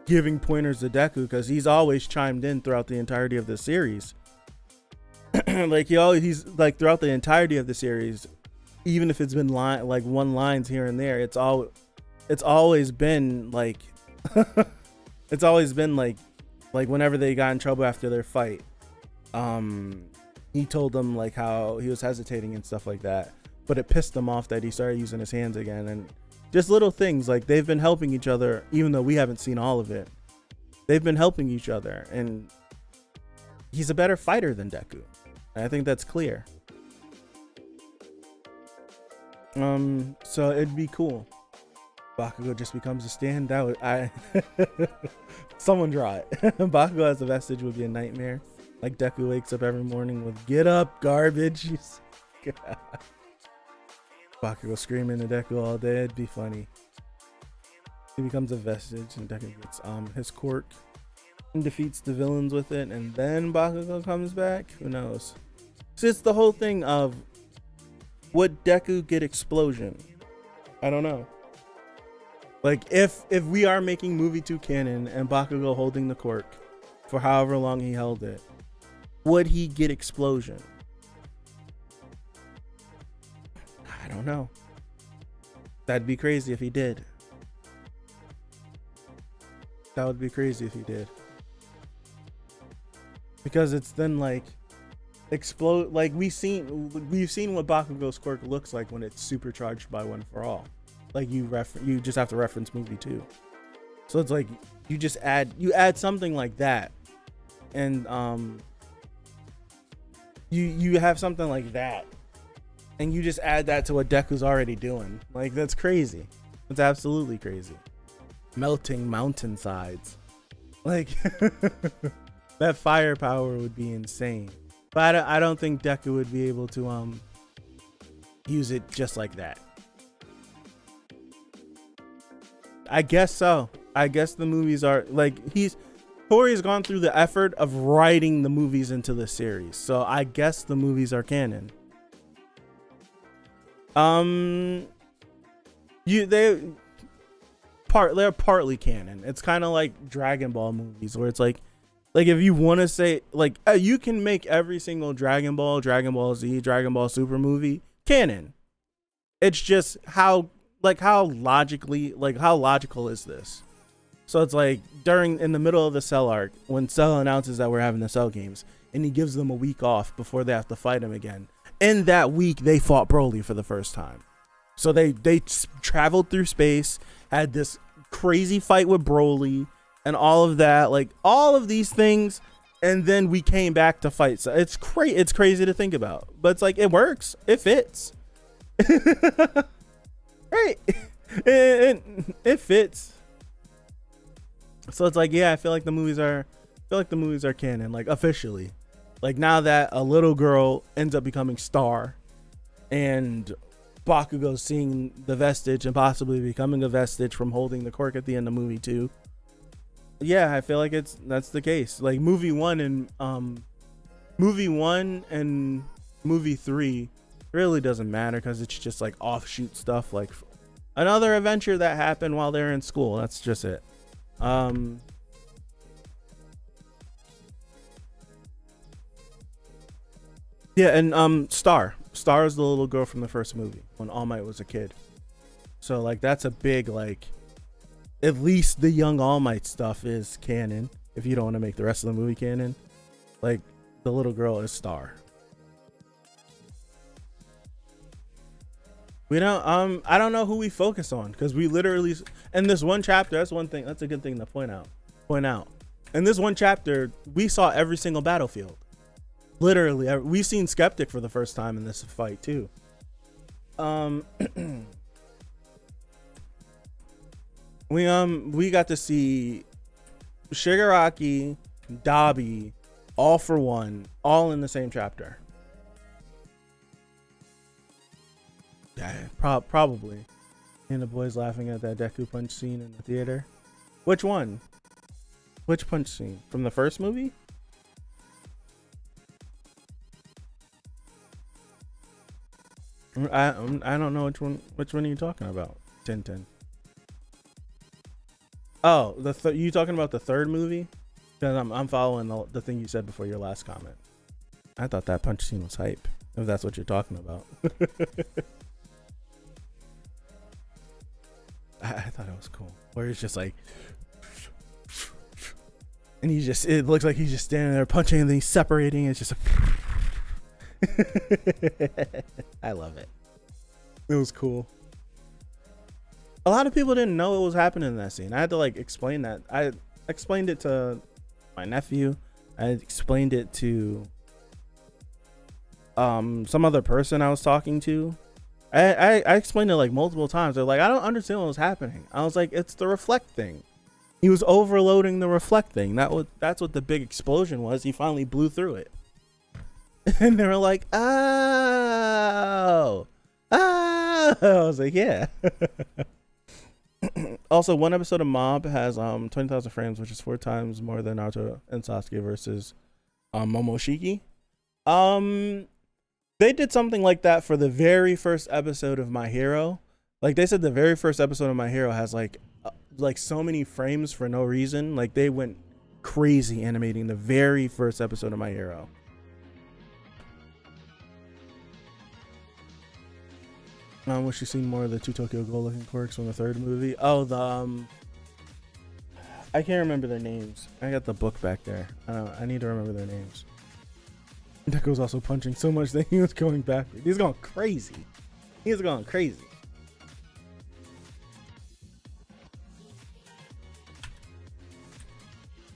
giving pointers to Deku, because he's always chimed in throughout the entirety of the series. Like he's like throughout the entirety of the series, even if it's been one lines here and there, it's always been like it's always been like whenever they got in trouble after their fight, he told them like how he was hesitating and stuff like that, but it pissed him off that he started using his hands again. And just little things, like they've been helping each other, even though we haven't seen all of it. They've been helping each other, and he's a better fighter than Deku. And I think that's clear. So it'd be cool. Bakugo just becomes a stand. Someone draw it. Bakugo as a vestige would be a nightmare. Like Deku wakes up every morning with "Get up, garbage." Bakugo screaming at Deku all day. It'd be funny. He becomes a vestige and Deku gets his quirk and defeats the villains with it, and then Bakugo comes back. Who knows? So it's the whole thing of, would Deku get explosion? I don't know. Like if we are making movie 2 canon and Bakugo holding the quirk for however long he held it, would he get explosion? I don't know. That'd be crazy if he did. That would be crazy if he did. Because it's then like explode, like we've seen what Bakugo's quirk looks like when it's supercharged by One for All. Like you just have to reference movie 2. So it's like you add something like that, and you have something like that, and you just add that to what Deku's already doing. Like that's crazy. It's absolutely crazy. Melting mountainsides, like that firepower would be insane. But I don't think Deku would be able to use it just like that. I guess so. I guess the movies are like Tori's gone through the effort of writing the movies into the series, so I guess the movies are canon. They're partly canon. It's kind of like Dragon Ball movies, where it's like if you want to say like you can make every single Dragon Ball, Dragon Ball Z, Dragon Ball Super movie canon. It's just how logical is this? So it's like in the middle of the Cell arc, when Cell announces that we're having the Cell games, and he gives them a week off before they have to fight him again. In that week, they fought Broly for the first time. So they traveled through space, had this crazy fight with Broly, and all of that, like all of these things, and then we came back to fight. So it's crazy to think about, but it's like it works, it fits, right? It fits. So it's like, yeah, I feel like the movies are canon, like officially. Like now that a little girl ends up becoming Star, and Bakugo seeing the vestige and possibly becoming a vestige from holding the quirk at the end of movie 2. Yeah, I feel like that's the case. Like movie 1 and movie 3 really doesn't matter because it's just like offshoot stuff, like another adventure that happened while they're in school. That's just it. Yeah, and Star is the little girl from the first movie when All Might was a kid. So like that's a big, like, at least the young All Might stuff is canon. If you don't want to make the rest of the movie canon, like the little girl is Star. We don't I don't know who we focus on, because we literally in this one chapter, that's a good thing to point out. In this one chapter, we saw every single battlefield. Literally, we've seen Skeptic for the first time in this fight too. We got to see Shigaraki, Dabi, All for One, all in the same chapter. Yeah, probably. And the boys laughing at that Deku punch scene in the theater. Which one? Which punch scene? From the first movie? I don't know which one are you talking about? Tintin. Oh, you talking about the third movie? Because I'm following the thing you said before your last comment. I thought that punch scene was hype, if that's what you're talking about. I thought it was cool. Where it's just like, and it looks like he's just standing there punching and then he's separating. It's just I love it. It was cool. A lot of people didn't know what was happening in that scene. I had to like explain that. I explained it to my nephew. I explained it to some other person I was talking to. I explained it like multiple times. They're like, I don't understand what was happening. I was like, it's the reflect thing. He was overloading the reflect thing. That's what the big explosion was. He finally blew through it. And they were like, oh. I was like, yeah. Also, one episode of Mob has 20,000 frames, which is 4 times more than Naruto and Sasuke versus Momoshiki. They did something like that for the very first episode of My Hero. Like they said, the very first episode of My Hero has like so many frames for no reason. Like they went crazy animating the very first episode of My Hero. I wish you seen more of the 2 Tokyo Ghoul looking quirks from the third movie. Oh, I can't remember their names. I got the book back there. I need to remember their names. Deku was also punching so much that he was going backwards. He's going crazy. He's going crazy.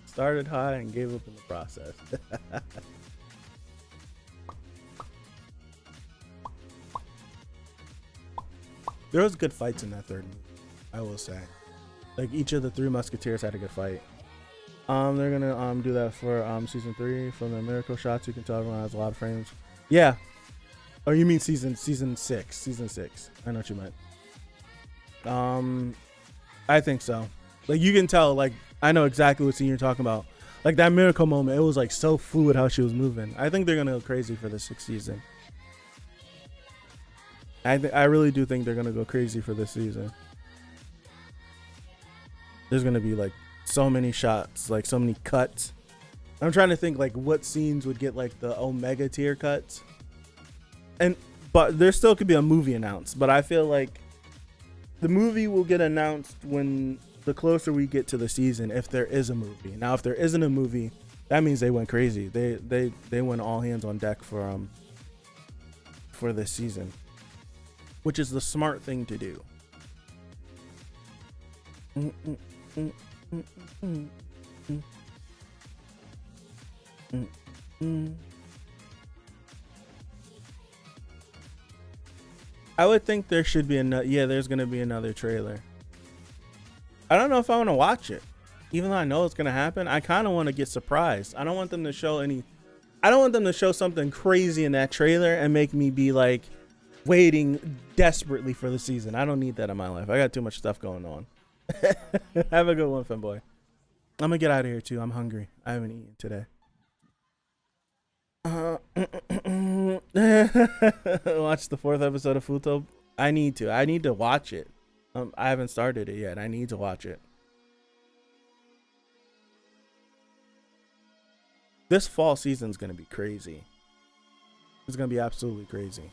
Started high and gave up in the process. There was good fights in that third movie, I will say. Like each of the 3 Musketeers had a good fight. They're gonna do that for season 3 from the Miracle Shots. You can tell everyone has a lot of frames. Yeah. Oh, you mean season 6? Season 6. I know what you meant. I think so. Like you can tell. Like I know exactly what scene you're talking about. Like that Miracle moment. It was like so fluid how she was moving. I think they're gonna go crazy for the 6th season. I really do think they're gonna go crazy for this season. There's gonna be like so many shots, like so many cuts. I'm trying to think like what scenes would get like the Omega tier cuts. But there still could be a movie announced. But I feel like the movie will get announced when the closer we get to the season, if there is a movie. Now, if there isn't a movie, that means they went crazy. They went all hands on deck for this season, which is the smart thing to do. I would think there should be another. Yeah, there's gonna be another trailer. I don't know if I want to watch it, even though I know it's gonna happen. I kind of want to get surprised. I don't want them to show any. I don't want them to show something crazy in that trailer and make me be like waiting desperately for the season. I don't need that in my life. I got too much stuff going on. Have a good one, fanboy. I'm gonna get out of here too. I'm hungry. I haven't eaten today. Watch the 4th episode of Futo. I need to watch it. I haven't started it yet. I need to watch it. This fall season's gonna be crazy. It's gonna be absolutely crazy.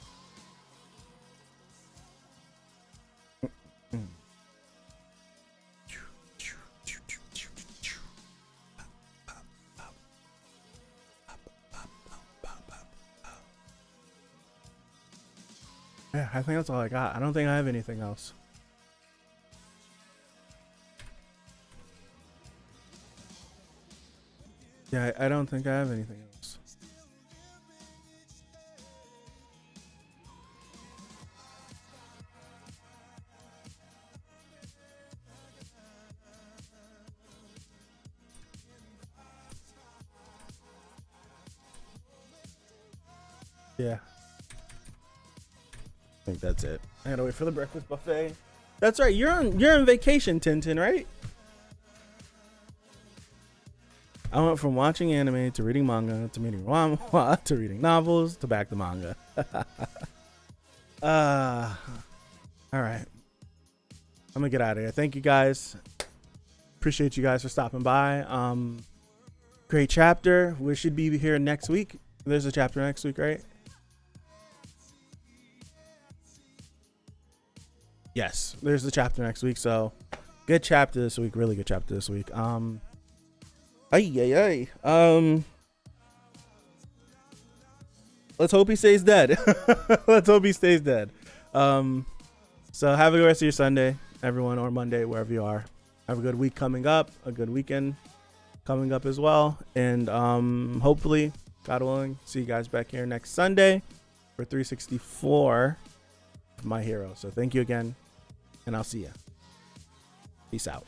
Yeah, I think that's all I got. I don't think I have anything else. Yeah, I don't think I have anything else. Yeah. I think that's it. I gotta wait for the breakfast buffet. That's right. You're on vacation, Tintin, right? I went from watching anime to reading manga to reading manhwa to reading novels to back to manga. All right. I'm gonna get out of here. Thank you guys. Appreciate you guys for stopping by. Great chapter. We should be here next week. There's a chapter next week, right? Yes, there's the chapter next week. So good chapter this week. Really good chapter this week. Let's hope he stays dead. Let's hope he stays dead. So have a good rest of your Sunday, everyone, or Monday, wherever you are. Have a good week coming up, a good weekend coming up as well. And hopefully, God willing, see you guys back here next Sunday for 364 of My Hero. So thank you again, and I'll see you. Peace out.